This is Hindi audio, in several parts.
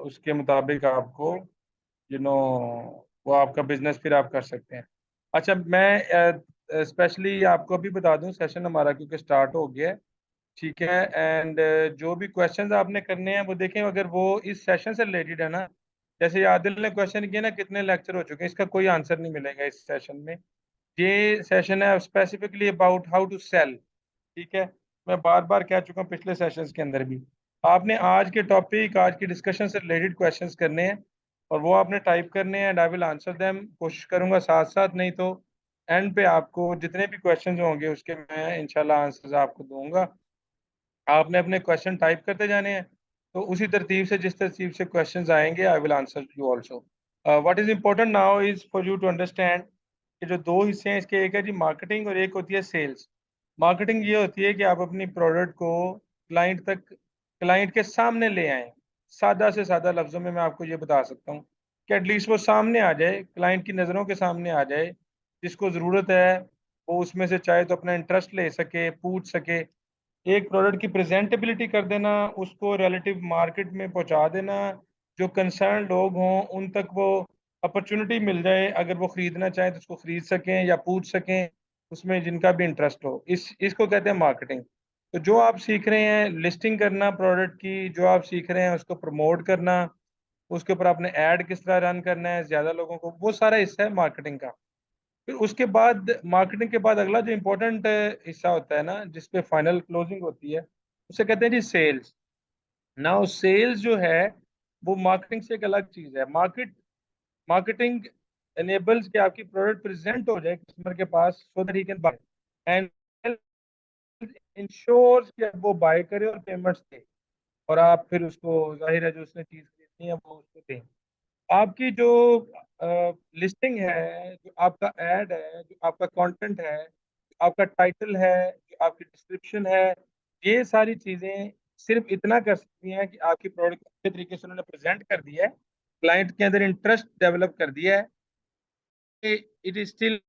उसके मुताबिक आपको यू नो वो आपका बिजनेस फिर आप कर सकते हैं। अच्छा, मैं स्पेशली आपको अभी बता दूं, सेशन हमारा क्योंकि स्टार्ट हो गया है, ठीक है। एंड जो भी क्वेश्चंस आपने करने हैं वो देखें, अगर वो इस सेशन से रिलेटेड है ना, जैसे ये आदिल ने क्वेश्चन किया ना कितने लेक्चर हो चुके हैं, इसका कोई आंसर नहीं मिलेगा इस सेशन में। ये सेशन है specifically about how to sell, ठीक है। मैं बार बार कह चुका हूँ पिछले सेशंस के अंदर भी, आपने आज के टॉपिक, आज की डिस्कशन से रिलेटेड क्वेश्चंस करने हैं और वो आपने टाइप करने हैं and I will answer them. कोशिश करूंगा साथ साथ, नहीं तो एंड पे आपको जितने भी क्वेश्चंस होंगे उसके मैं इंशाल्लाह आंसर्स आपको दूंगा। आपने अपने क्वेश्चन टाइप करते जाने हैं, तो उसी तरतीब से जिस तरतीब से क्वेश्चंस आएंगे I will answer you also. What is important now is for you to understand कि जो दो हिस्से हैं इसके, एक है जी मार्केटिंग और एक होती है सेल्स। मार्केटिंग ये होती है कि आप अपनी प्रोडक्ट को क्लाइंट तक, क्लाइंट के सामने ले आएं। सादा से सादा लफ्जों में मैं आपको ये बता सकता हूँ कि एटलीस्ट वो सामने आ जाए, क्लाइंट की नज़रों के सामने आ जाए, जिसको ज़रूरत है वो उसमें से चाहे तो अपना इंटरेस्ट ले सके, पूछ सके। एक प्रोडक्ट की प्रेजेंटेबिलिटी कर देना, उसको रिलेटिव मार्केट में पहुंचा देना, जो कंसर्न लोग हों उन तक वो अपॉर्चुनिटी मिल जाए, अगर वो खरीदना चाहें तो उसको खरीद सकें या पूछ सकें उसमें जिनका भी इंटरेस्ट हो। इसको कहते हैं मार्केटिंग। तो जो आप सीख रहे हैं लिस्टिंग करना प्रोडक्ट की, जो आप सीख रहे हैं उसको प्रमोट करना, उसके ऊपर आपने ऐड किस तरह रन करना है ज्यादा लोगों को, वो सारा हिस्सा है मार्केटिंग का। फिर उसके बाद, मार्केटिंग के बाद अगला जो इम्पोर्टेंट हिस्सा होता है ना, जिसपे फाइनल क्लोजिंग होती है, उसे कहते हैं जी सेल्स। नाउ सेल्स जो है वो मार्केटिंग से एक अलग चीज है। मार्केटिंग एनेबल्स कि आपकी प्रोडक्ट प्रेजेंट हो जाए कस्टमर के पास so that he can buy, and ensures कि वो बाय करे और पेमेंट्स दे, और आप फिर उसको, जाहिर है जो उसने चीज खरीदनी है वो उसको दें। आपकी जो लिस्टिंग है, जो आपका एड है, जो आपका कंटेंट है, जो आपका टाइटल है, जो आपकी डिस्क्रिप्शन है, ये सारी चीजें सिर्फ इतना कर सकती हैं कि आपकी प्रोडक्ट को अच्छे तरीके से उन्होंने प्रेजेंट कर दिया है, क्लाइंट के अंदर इंटरेस्ट डेवलप कर दिया है, इट इज स्टिल।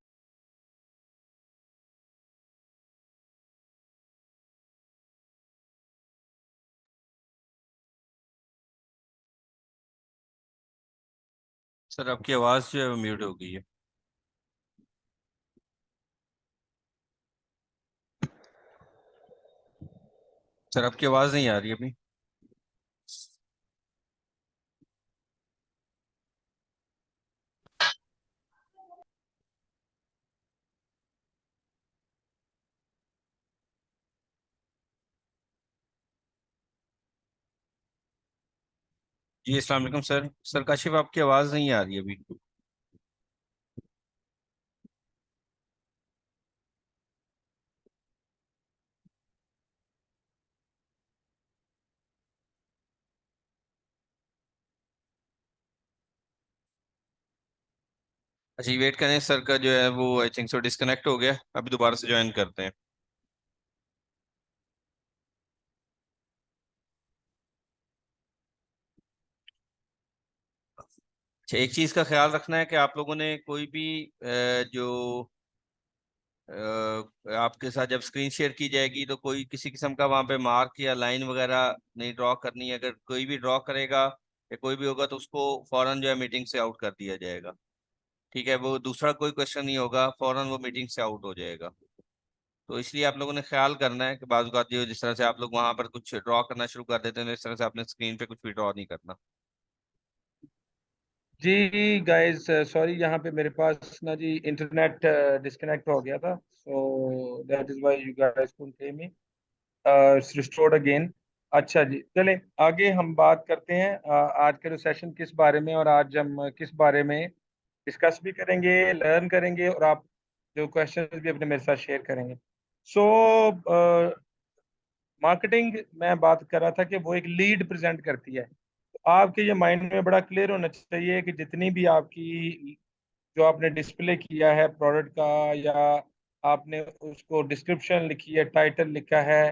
सर आपकी आवाज़ जो है वो म्यूट हो गई है। सर आपकी आवाज़ नहीं आ रही अभी। जी अस्सलाम वालेकुम सर। सर काशिफ आपकी आवाज़ नहीं आ रही अभी। अच्छा वेट करें, सर का जो है वो आई थिंक सो डिस्कनेक्ट हो गया, अभी दोबारा से ज्वाइन करते हैं। अच्छा एक चीज़ का ख्याल रखना है कि आप लोगों ने कोई भी जो आपके साथ जब स्क्रीन शेयर की जाएगी तो कोई किसी किस्म का वहाँ पे मार्क या लाइन वगैरह नहीं ड्रॉ करनी है। अगर कोई भी ड्रॉ करेगा या कोई भी होगा तो उसको फौरन जो है मीटिंग से आउट कर दिया जाएगा। ठीक है, वो दूसरा कोई क्वेश्चन नहीं होगा, फौरन वो मीटिंग से आउट हो जाएगा। तो इसलिए आप लोगों ने ख्याल करना है कि बाज़ औक़ात जो जिस तरह से आप लोग वहां पर कुछ ड्रॉ करना शुरू कर देते हैं, तो इस तरह से आपने स्क्रीन पे कुछ भी ड्रॉ नहीं करना। जी गाइस, सॉरी, यहाँ पे मेरे पास ना जी इंटरनेट डिस्कनेक्ट हो गया था, so that is why you guys couldn't hear me, restored again. अच्छा जी, चलें आगे हम बात करते हैं। आज का जो सेशन किस बारे में, और आज हम किस बारे में डिस्कस भी करेंगे, लर्न करेंगे, और आप जो क्वेश्चन भी अपने मेरे साथ शेयर करेंगे। सो मार्केटिंग, मैं बात कर रहा था कि वो एक लीड प्रेजेंट करती है। तो आपके ये माइंड में बड़ा क्लियर होना चाहिए कि जितनी भी आपकी, जो आपने डिस्प्ले किया है प्रोडक्ट का, या आपने उसको डिस्क्रिप्शन लिखी है, टाइटल लिखा है,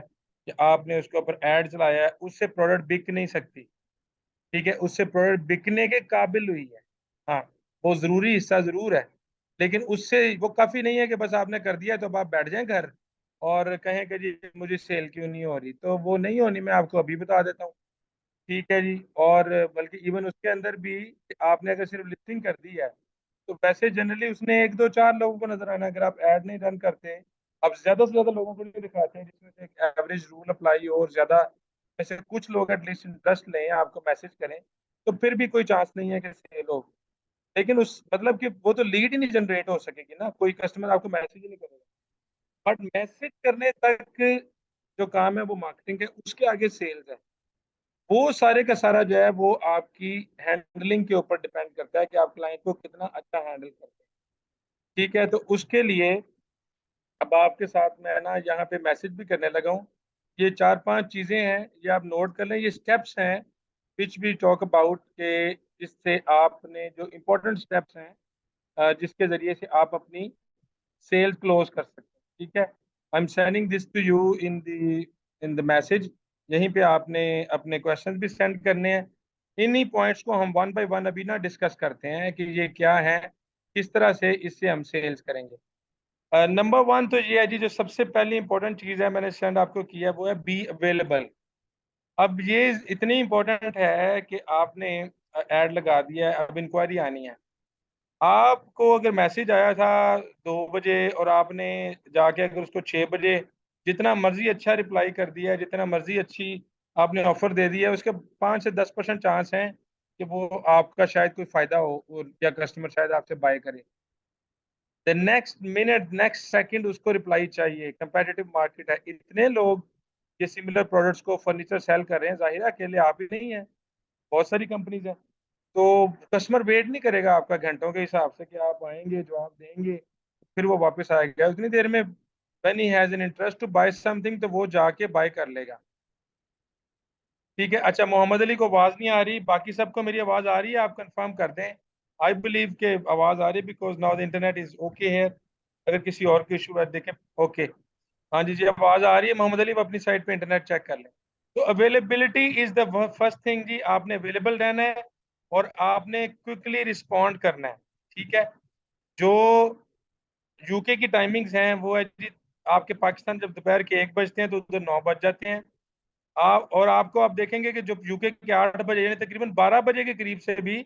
या आपने उसके ऊपर ऐड चलाया है, उससे प्रोडक्ट बिक नहीं सकती। ठीक है, उससे प्रोडक्ट बिकने के काबिल हुई है। हाँ, वो जरूरी हिस्सा जरूर है, लेकिन उससे वो काफी नहीं है कि बस आपने कर दिया तो अब आप बैठ जाएं घर और कहें कि जी मुझे सेल क्यों नहीं हो रही। तो वो नहीं होनी, मैं आपको अभी बता देता हूँ। ठीक है जी। और बल्कि इवन उसके अंदर भी आपने अगर सिर्फ लिस्टिंग कर दी है तो वैसे जनरली उसने एक दो चार लोगों को नजर आना, अगर आप ऐड नहीं रन करते, आप ज्यादा से ज्यादा लोगों को नहीं दिखाते हैं जिसमें से एक एवरेज रूल अप्लाई हो और ज्यादा ऐसे कुछ लोग एटलीस्ट इंटरेस्ट लें, आपको मैसेज करें, तो फिर भी कोई चांस नहीं है कि सेल हो। लेकिन उस मतलब कि वो तो लीड ही नहीं जनरेट हो सकेगी ना, कोई कस्टमर आपको मैसेज ही नहीं करेगा। बट मैसेज करने तक जो काम है वो मार्केटिंग है, उसके आगे सेल्स है। वो सारे का सारा जो है वो आपकी हैंडलिंग के ऊपर डिपेंड करता है कि आप क्लाइंट को कितना अच्छा हैंडल करते हैं। ठीक है, तो उसके लिए अब आपके साथ मैं ना यहाँ पे मैसेज भी करने लगा हूँ। ये चार पांच चीजें हैं, ये आप नोट कर लें, ये स्टेप्स हैं विच वी टॉक अबाउट के, जिससे आपने जो इम्पोर्टेंट स्टेप्स हैं जिसके जरिए से आप अपनी सेल क्लोज कर सकते हैं। ठीक है, I am sending this to you in the message. यहीं पे आपने अपने क्वेश्चंस भी सेंड करने हैं। इन्हीं पॉइंट्स को हम वन बाय वन अभी ना डिस्कस करते हैं कि ये क्या है, किस तरह से इससे हम सेल्स करेंगे। नंबर वन तो ये है जी, जो सबसे पहली इंपॉर्टेंट चीज़ है मैंने सेंड आपको किया है, वो है बी अवेलेबल। अब ये इतनी इंपॉर्टेंट है कि आपने ऐड लगा दिया है, अब इंक्वायरी आनी है। आपको अगर मैसेज आया था 2 बजे और आपने जाके अगर उसको 6 बजे जितना मर्जी अच्छा रिप्लाई कर दिया है, जितना मर्जी अच्छी आपने ऑफर दे दिया है, उसके 5 से 10% चांस हैं कि वो आपका शायद कोई फायदा हो या कस्टमर शायद आपसे बाय करे। The next minute next second उसको रिप्लाई चाहिए। कंपेटिटिव मार्केट है, इतने लोग ये सिमिलर प्रोडक्ट्स को फर्नीचर सेल कर रहे हैं, जाहिर है अकेले आप ही नहीं है, बहुत सारी कंपनीज हैं। तो कस्टमर वेट नहीं करेगा आपका घंटों के हिसाब से कि आप आएंगे जवाब देंगे फिर वो वापस आएगा, उतनी देर में when he has an interest to buy something तो वो जाके बाय कर लेगा। ठीक है, अच्छा मोहम्मद अली को आवाज नहीं आ रही, बाकी सबको मेरी आवाज आ रही है, आप कंफर्म कर दें। आई बिलीव के आवाज आ रही है because now the internet is okay hair. अगर किसी और को इशू है देखें। ओके, हाँ जी जी आवाज आ रही है मोहम्मद अली, आप अपनी साइड पे इंटरनेट चेक कर लें। तो availability is the first thing जी, आपने अवेलेबल रहना है और आपने क्विकली रिस्पॉन्ड करना है। ठीक है, जो यूके की टाइमिंग्स हैं वो है जी, आपके पाकिस्तान जब दोपहर के 1 बजते हैं तो उधर 9 बज जाते हैं। आप और आपको आप देखेंगे कि जब यूके के 8 बजे यानी तकरीबन 12 बजे के करीब से भी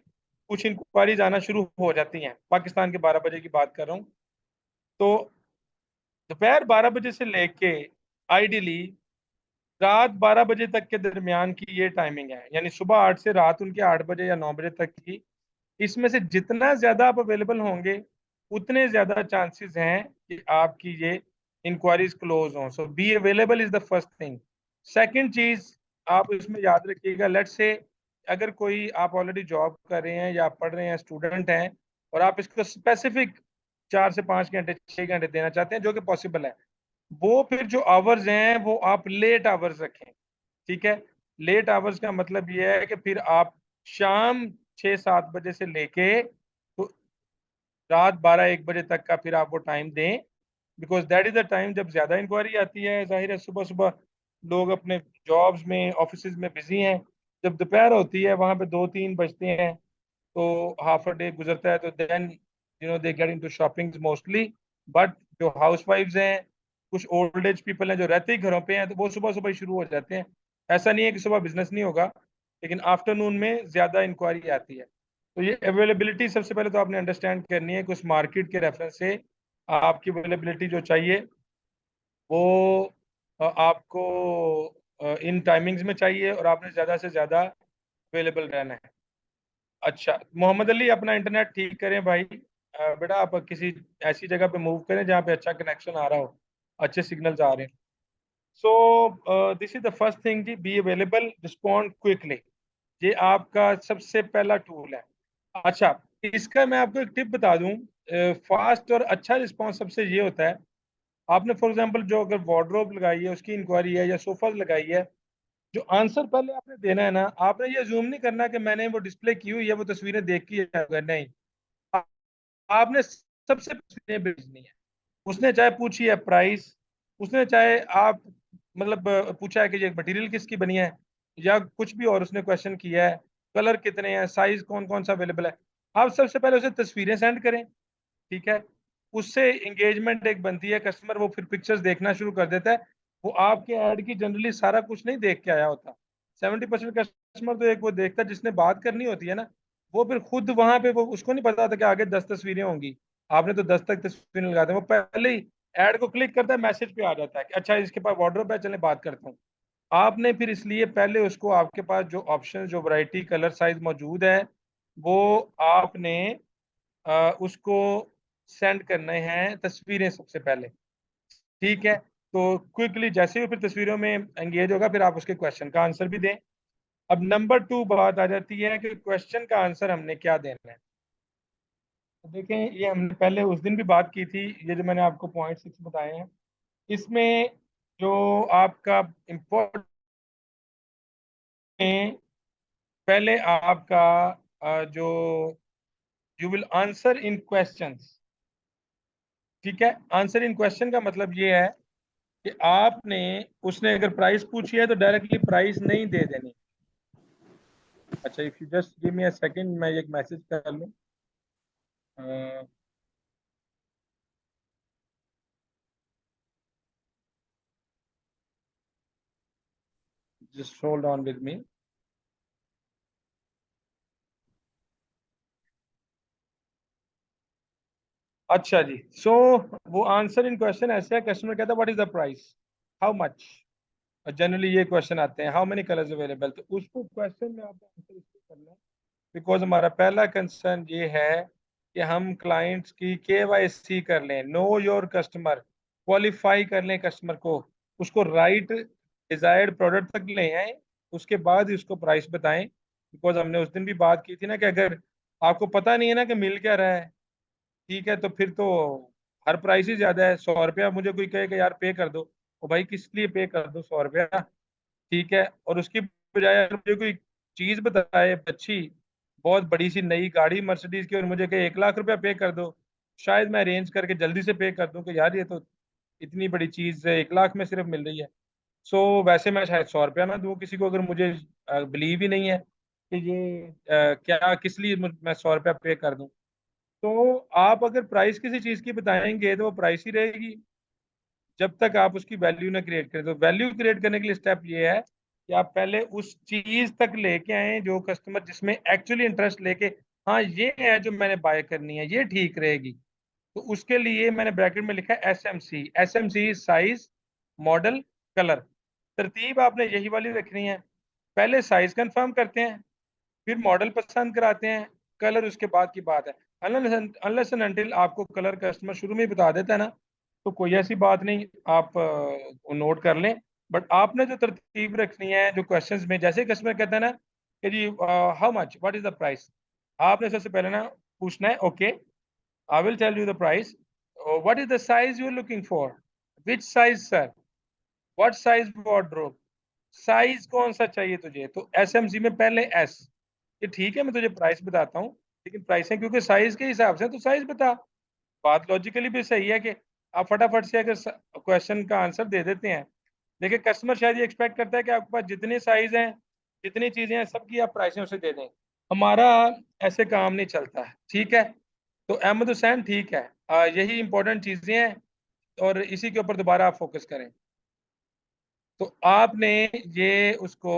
कुछ इंक्वायरीज आना शुरू हो जाती हैं, पाकिस्तान के 12 बजे की बात कर रहा हूँ। तो दोपहर 12 बजे से लेके आइडियली रात 12 बजे तक के दरमियान की ये टाइमिंग है, यानी सुबह 8 से रात उनके 8 बजे या 9 बजे तक की। इसमें से जितना ज्यादा आप अवेलेबल होंगे उतने ज्यादा चांसेस हैं कि आपकी ये इंक्वायरीज क्लोज हों। So be available is the first thing. Second चीज आप इसमें याद रखिएगा, लेट्स से अगर कोई आप ऑलरेडी जॉब कर रहे हैं या पढ़ रहे हैं, स्टूडेंट हैं, और आप इसको स्पेसिफिक 4 से 5 घंटे 6 घंटे देना चाहते हैं, जो कि पॉसिबल है, वो फिर जो आवर्स हैं वो आप लेट आवर्स रखें। ठीक है, लेट आवर्स का मतलब ये है कि फिर आप शाम 6-7 बजे से लेके तो रात 12-1 बजे तक का फिर आप वो टाइम दें, because that is the time जब ज्यादा इंक्वायरी आती है। जाहिर है सुबह सुबह लोग अपने जॉब्स में ऑफिस में बिजी हैं, जब दोपहर होती है वहां पे 2-3 बजते हैं, तो हाफ अ डे गुजरता है, तो then they get into shopping mostly. But जो हाउस वाइफ्स हैं, कुछ ओल्ड एज पीपल हैं जो रहते ही घरों पे हैं, तो वो सुबह सुबह ही शुरू हो जाते हैं। ऐसा नहीं है कि सुबह बिजनेस नहीं होगा, लेकिन आफ्टरनून में ज्यादा इंक्वायरी आती है। तो ये अवेलेबिलिटी सबसे पहले तो आपने अंडरस्टैंड करनी है कि उस मार्केट के रेफरेंस से आपकी अवेलेबिलिटी जो चाहिए वो आपको इन टाइमिंग्स में चाहिए और आपने ज़्यादा से ज़्यादा अवेलेबल रहना है। अच्छा मोहम्मद अली, अपना इंटरनेट ठीक करें भाई। बेटा आप किसी ऐसी जगह पे मूव करें जहाँ पे अच्छा कनेक्शन आ रहा हो, अच्छे सिग्नल्स आ रहे हैं। So this is the first thing ji, be available, respond quickly. ये आपका सबसे पहला टूल है। अच्छा, इसका मैं आपको एक टिप बता दूं, फास्ट और अच्छा रिस्पॉन्स सबसे ये होता है, आपने फॉर एग्जांपल जो अगर वार्डरोब लगाई है उसकी इंक्वायरी है या सोफा लगाई है, जो आंसर पहले आपने देना है ना, आपने ये जूम नहीं करना कि मैंने वो डिस्प्ले की हुई है वो तस्वीरें देख की है, नहीं। आ- आपने सबसे तस्वीरें भेजनी है। उसने चाहे पूछी है प्राइस, उसने चाहे आप मतलब पूछा है कि ये मटेरियल किसकी बनी है, या कुछ भी और उसने क्वेश्चन किया है, कलर कितने हैं, साइज कौन कौन सा अवेलेबल है, आप सबसे पहले उसे तस्वीरें सेंड करें। ठीक है, उससे एंगेजमेंट एक बनती है, कस्टमर वो फिर पिक्चर्स देखना शुरू कर देता है। वो आपके ऐड की जनरली सारा कुछ नहीं देख के आया होता। 70% कस्टमर तो एक वो देखता है जिसने बात करनी होती है ना, वो फिर खुद वहां पे, वो उसको नहीं पता था कि आगे 10 तस्वीरें होंगी, आपने तो 10 तक तस्वीरें लगा दी, वो पहले ही ऐड को क्लिक करता है, मैसेज पे आ जाता है कि अच्छा इसके पास वार्डरोब है, चले बात करता हूँ। आपने फिर इसलिए पहले उसको, आपके पास जो ऑप्शन, जो वैरायटी, कलर, साइज मौजूद है, वो आपने उसको सेंड करने हैं तस्वीरें सबसे पहले। ठीक है, तो क्विकली जैसे ही वो फिर तस्वीरों में एंगेज होगा, फिर आप उसके क्वेश्चन का आंसर भी दें। अब नंबर 2 बात आ जाती है कि क्वेश्चन का आंसर हमने क्या देना है। तो देखें, ये हमने पहले उस दिन भी बात की थी, ये जो मैंने आपको पॉइंट 6 बताए हैं, इसमें जो आपका इम्पोर्टेंट, पहले आपका जो you will answer in questions. ठीक है, आंसर इन क्वेश्चन का मतलब ये है कि आपने, उसने अगर प्राइस पूछी है तो डायरेक्टली प्राइस नहीं दे देनी। अच्छा, if you just give me a second, मैं एक मैसेज कर लूं। Just hold on with me. अच्छा जी, सो वो आंसर इन क्वेश्चन ऐसे है, कस्टमर कहता है what is the price, how much. Generally ये क्वेश्चन आते हैं, हाउ मेनी कलर्स अवेलेबल, तो उसको क्वेश्चन में आपको आंसर इसको करना है। बिकॉज हमारा पहला कंसर्न ये है कि हम क्लाइंट्स की केवाईसी कर लें, नो योर कस्टमर, क्वालिफाई कर लें कस्टमर को, उसको राइट डिजायर्ड प्रोडक्ट तक ले आए, उसके बाद ही उसको प्राइस बताएं। बिकॉज हमने उस दिन भी बात की थी ना कि अगर आपको पता नहीं है ना कि मिल क्या रहा है, ठीक है, तो फिर तो हर प्राइस ही ज्यादा है। 100 रुपया मुझे कोई कहे कि यार पे कर दो, तो भाई किस लिए पे कर दो 100 रुपया? ठीक है, और उसकी बजाय अगर मुझे कोई चीज बताए अच्छी, बहुत बड़ी सी नई गाड़ी मर्सिडीज की, और मुझे कहे 1 लाख रुपया पे कर दो, शायद मैं अरेंज करके जल्दी से पे कर दूं कि यार ये तो इतनी बड़ी चीज 1 लाख में सिर्फ मिल रही है। सो वैसे मैं शायद 100 रुपया ना दूं किसी को, अगर मुझे बिलीव ही नहीं है कि ये क्या, किस लिए मैं 100 रुपया पे कर दूं। तो आप अगर प्राइस किसी चीज की बताएंगे तो वो प्राइस ही रहेगी, जब तक आप उसकी वैल्यू ना क्रिएट करें। तो वैल्यू क्रिएट करने के लिए स्टेप ये है कि आप पहले उस चीज तक लेके आए जो कस्टमर, जिसमें एक्चुअली इंटरेस्ट लेके, हाँ ये है जो मैंने बाय करनी है, ये ठीक रहेगी। तो उसके लिए मैंने ब्रैकेट में लिखा है SMC। SMC size, model, colour. तरतीब आपने यही वाली रखनी है। पहले साइज कंफर्म करते हैं, फिर मॉडल पसंद कराते हैं, कलर उसके बाद की बात है। अनलेस एंड अनटिल आपको कलर कस्टमर शुरू में ही बता देता है ना, तो कोई ऐसी बात नहीं, आप नोट कर लें। बट आपने जो तरतीब रखनी है, जो क्वेश्चंस में, जैसे कस्टमर कहता है ना कि जी how much, what is the price, आपने सबसे पहले ना पूछना है, okay I will tell you the price, what is the size you are looking for, which size sir, what size wardrobe, size कौन सा चाहिए तुझे। तो SMC में पहले S, कि ठीक है मैं तुझे प्राइस बताता हूँ, लेकिन प्राइस है क्योंकि साइज के हिसाब से, तो साइज बता। बात लॉजिकली भी सही है कि आप फटाफट से अगर क्वेश्चन का आंसर दे देते हैं। देखिए, कस्टमर शायद ये एक्सपेक्ट करता है कि आपके पास जितने साइज हैं, जितनी चीजें हैं, सबकी आप प्राइसें उसे दे दें। हमारा ऐसे काम नहीं चलता है, ठीक है। तो अहमद हुसैन, ठीक है, यही इंपॉर्टेंट चीजें हैं, और इसी के ऊपर दोबारा आप फोकस करें। तो आपने ये उसको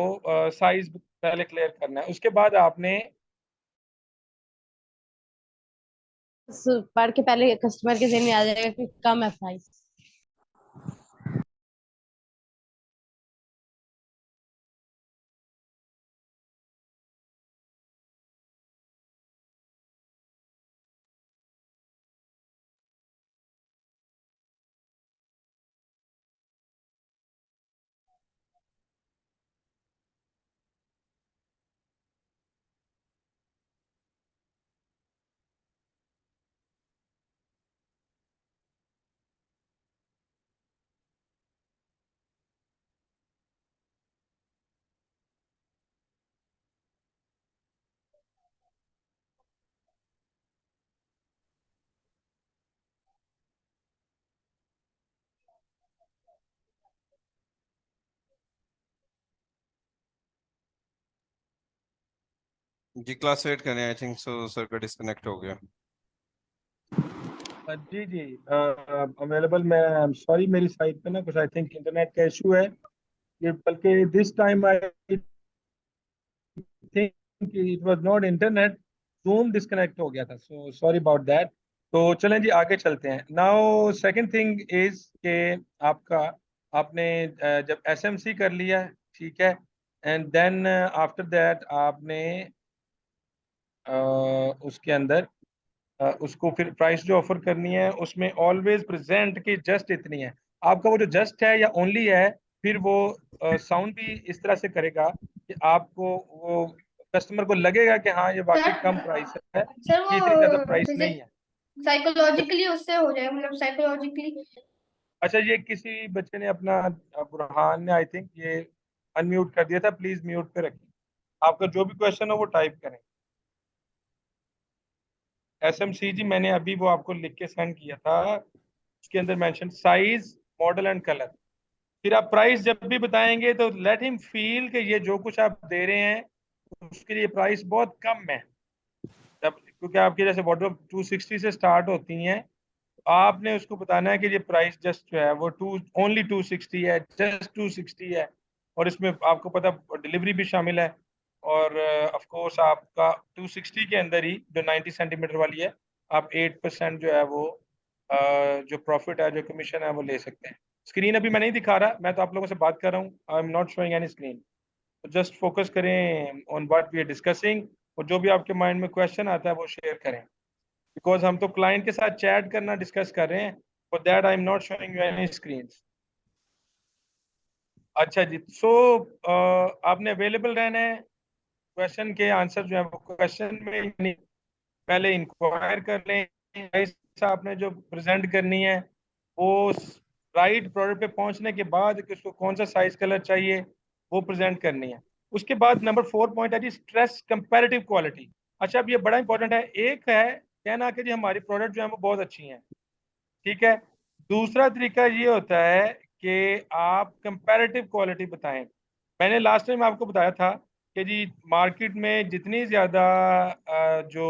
साइज पहले क्लियर करना है, उसके बाद आपने पढ़ के पहले कस्टमर के ज़हन में आ जाएगा कि कम है प्राइस। जी क्लास वेट करें, आई थिंक सो सर का डिस्कनेक्ट हो गया। जी जी अवेलेबल। मैं सॉरी, मेरी साइड पे ना कुछ आई थिंक इंटरनेट का इशू है, ये बल्कि दिस टाइम आई कि it was not internet, zoom disconnect हो गया था, सो सॉरी अबाउट दैट। तो चलें जी आगे चलते हैं। नाउ सेकंड थिंग इज के आपका आपने जब एसएमसी कर लिया, ठीक है, एंड देन आफ्टर दैट आपने उसके अंदर उसको फिर प्राइस जो ऑफर करनी है उसमें ऑलवेज प्रेजेंट की जस्ट इतनी है। आपका वो जो जस्ट है या ओनली है, फिर वो साउंड भी इस तरह से करेगा कि आपको वो कस्टमर को लगेगा कि हाँ ये वाकई सर कम प्राइस है, सर ये इतनी ज्यादा वो प्राइस जैसे नहीं है। साइकोलॉजिकली उससे हो जाए, मतलब साइकोलॉजिकली। अच्छा, ये किसी बच्चे ने अपना बुरहान ने आई थिंक ये अनम्यूट कर दिया था, प्लीज म्यूट पे रखिए। आपका जो भी क्वेश्चन हो वो टाइप करें। एसएमसी जी मैंने अभी वो आपको लिख के सेंड किया था, उसके अंदर mention size, model and colour. फिर आप प्राइस जब भी बताएंगे तो लेट हिम फील कि ये जो कुछ आप दे रहे हैं उसके लिए प्राइस बहुत कम है। जब क्योंकि आपके जैसे वार्डरोब 260 से स्टार्ट होती हैं, तो आपने उसको बताना है कि ये प्राइस जस्ट जो है वो टू ओनली 260 है, जस्ट 260 है। और इसमें आपको पता डिलीवरी भी शामिल है। और ऑफ कोर्स आपका 260 के अंदर ही जो 90 सेंटीमीटर वाली है, आप 8% जो है वो जो प्रॉफिट है, जो कमीशन है वो ले सकते हैं। स्क्रीन अभी मैं नहीं दिखा रहा, मैं तो आप लोगों से बात कर रहा हूँ। I am not showing any screen. तो जस्ट फोकस करें on what we are discussing, और जो भी आपके माइंड में क्वेश्चन आता है वो शेयर करें, बिकॉज हम तो क्लाइंट के साथ चैट करना डिस्कस कर रहे हैं। For that I am not showing you any screen. अच्छा जी, सो आपने अवेलेबल रहना है। क्वेश्चन के आंसर जो है वो क्वेश्चन में यानी पहले इंक्वायर कर लें। ऐसा आपने जो प्रेजेंट करनी है वो राइट प्रोडक्ट पे पहुंचने के बाद कि उसको कौन सा साइज कलर चाहिए वो प्रेजेंट करनी है। उसके बाद नंबर 4 पॉइंट है जी स्ट्रेस कंपैरेटिव क्वालिटी। अच्छा, अब ये बड़ा इंपॉर्टेंट है। एक है कहना कि जी हमारी प्रोडक्ट जो है वो बहुत अच्छी हैं, ठीक है। दूसरा तरीका ये होता है कि आप कंपैरेटिव क्वालिटी बताएं। मैंने लास्ट टाइम आपको बताया था कि जी मार्केट में जितनी ज़्यादा जो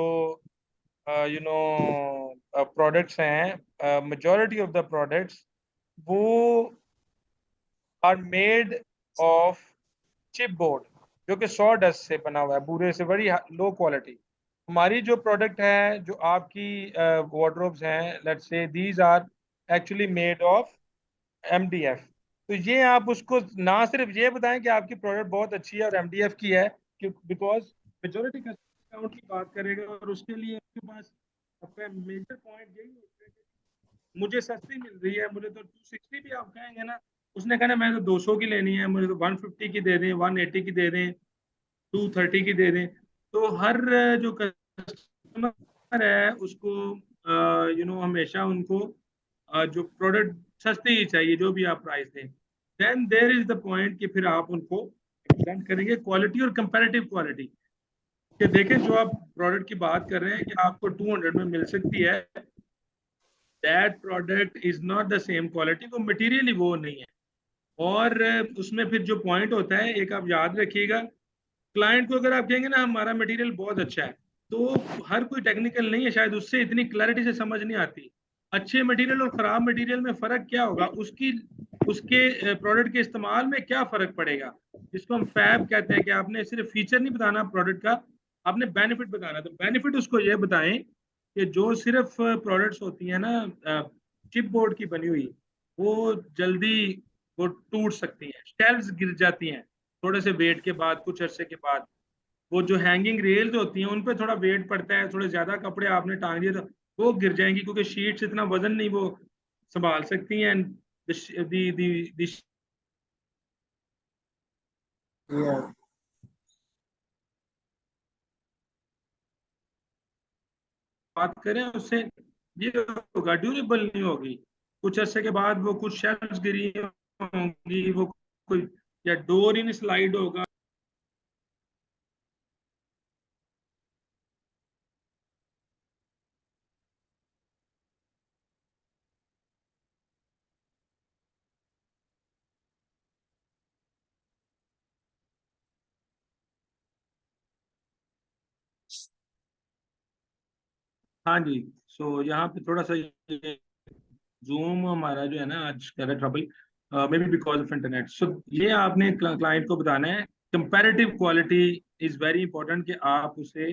यू नो प्रोडक्ट्स हैं, मेजॉरिटी ऑफ द प्रोडक्ट्स वो are made of chip board, जो कि सॉ डस्ट से बना हुआ है, बूरे से, बड़ी लो क्वालिटी। हमारी जो प्रोडक्ट है, जो आपकी वार्डरोब्स हैं, let's say these are actually made of MDF. तो ये आप उसको ना सिर्फ ये बताएं कि आपकी प्रोडक्ट बहुत अच्छी है और एमडीएफ की है, बिकॉज मेजोरिटी डिस्काउंट की बात करेगा और उसके लिए आपके पास आपका मेजर पॉइंट यही होता है कि मुझे सस्ती मिल रही है, मुझे तो 260 भी आप कहेंगे ना, उसने कहना मैं तो 200 की लेनी है, मुझे तो 150 की दे दें, 180 की दे दें, 230 की दे दें। तो हर जो कस्टमर है उसको हमेशा उनको जो प्रोडक्ट सस्ती ही चाहिए, जो भी आप प्राइस दें। Then there is the point कि फिर आप उनको प्रेजेंट करेंगे क्वालिटी और कंपैरेटिव क्वालिटी, कि देखें जो आप प्रोडक्ट की बात कर रहे हैं कि आपको 200 में मिल सकती है, that product is not the same quality, वो मटेरियली वो नहीं है। और उसमें फिर जो पॉइंट होता है, एक आप याद रखिएगा, क्लाइंट को अगर आप कहेंगे ना हमारा मटेरियल बहुत अच्छा है, तो हर कोई टेक्निकल नहीं है, शायद उससे इतनी क्लैरिटी से समझ नहीं आती अच्छे मटेरियल और खराब मटेरियल में फर्क क्या होगा, उसकी उसके प्रोडक्ट के इस्तेमाल में क्या फर्क पड़ेगा, जिसको हम फैब कहते हैं। कि आपने सिर्फ फीचर नहीं बताना प्रोडक्ट का, आपने बेनिफिट बताना। तो बेनिफिट उसको ये बताएं कि जो सिर्फ प्रोडक्ट्स होती हैं ना चिप बोर्ड की बनी हुई, वो जल्दी वो टूट सकती हैं, शेल्व्स गिर जाती हैं थोड़े से वेट के बाद, कुछ अरसे के बाद। वो जो हैंगिंग रेल्स होती हैं उन पे थोड़ा वेट पड़ता है, थोड़े ज्यादा कपड़े आपने टांग दिए तो वो गिर जाएंगी, क्योंकि शीट्स इतना वजन नहीं वो संभाल सकती हैं। दी बात करें उससे ये होगा, ड्यूरेबल नहीं होगी। कुछ अरसे के बाद वो कुछ शेल्व्स गिरी होंगी, वो कोई या डोर इन स्लाइड होगा। हाँ जी, सो यहाँ पे थोड़ा सा जूम हमारा जो है ना आज कर रहा है trouble, maybe because of internet. So ये आपने क्लाइंट को बताना है comparative quality is very important कि आप उसे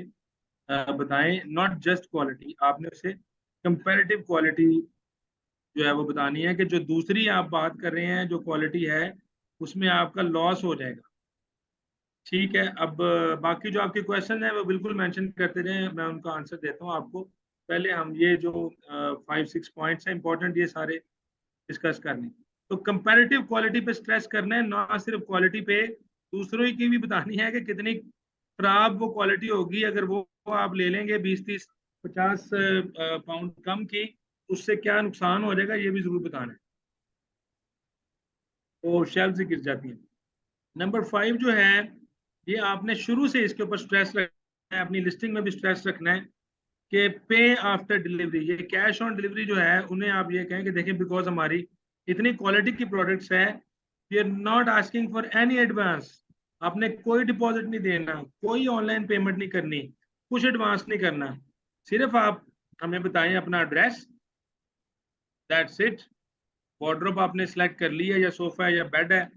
बताएं, नॉट जस्ट क्वालिटी, आपने उसे कंपैरेटिव क्वालिटी जो है वो बतानी है कि जो दूसरी आप बात कर रहे हैं जो क्वालिटी है उसमें आपका लॉस हो जाएगा। ठीक है, अब बाकी जो आपके क्वेश्चन है वो बिल्कुल मेंशन करते रहे, मैं उनका आंसर देता हूँ आपको। पहले हम ये जो 5-6 पॉइंट्स हैं इंपॉर्टेंट, ये सारे डिस्कस करने। तो कंपैरेटिव क्वालिटी पे स्ट्रेस करना है, ना सिर्फ क्वालिटी पे, दूसरों की भी बतानी है कि कितनी खराब वो क्वालिटी होगी अगर वो आप ले लेंगे 20-30-50 पाउंड कम की, उससे क्या नुकसान हो जाएगा ये भी जरूर बताना है। तो शेल्फ से गिर जाती है। नंबर 5 जो है, ये आपने शुरू से इसके ऊपर स्ट्रेस रखना है, अपनी लिस्टिंग में भी स्ट्रेस रखना है कि पे आफ्टर डिलीवरी। ये कैश ऑन डिलीवरी जो है उन्हें आप ये कहें कि देखिए बिकॉज हमारी इतनी क्वालिटी की प्रोडक्ट्स है, we are not asking for any advance. आपने कोई डिपॉजिट नहीं देना, कोई ऑनलाइन पेमेंट नहीं करनी, कुछ एडवांस नहीं करना, सिर्फ आप हमें बताएं अपना एड्रेस, दैट्स इट। वार्डरोब आपने सेलेक्ट कर लिया, या सोफा है या बेड है,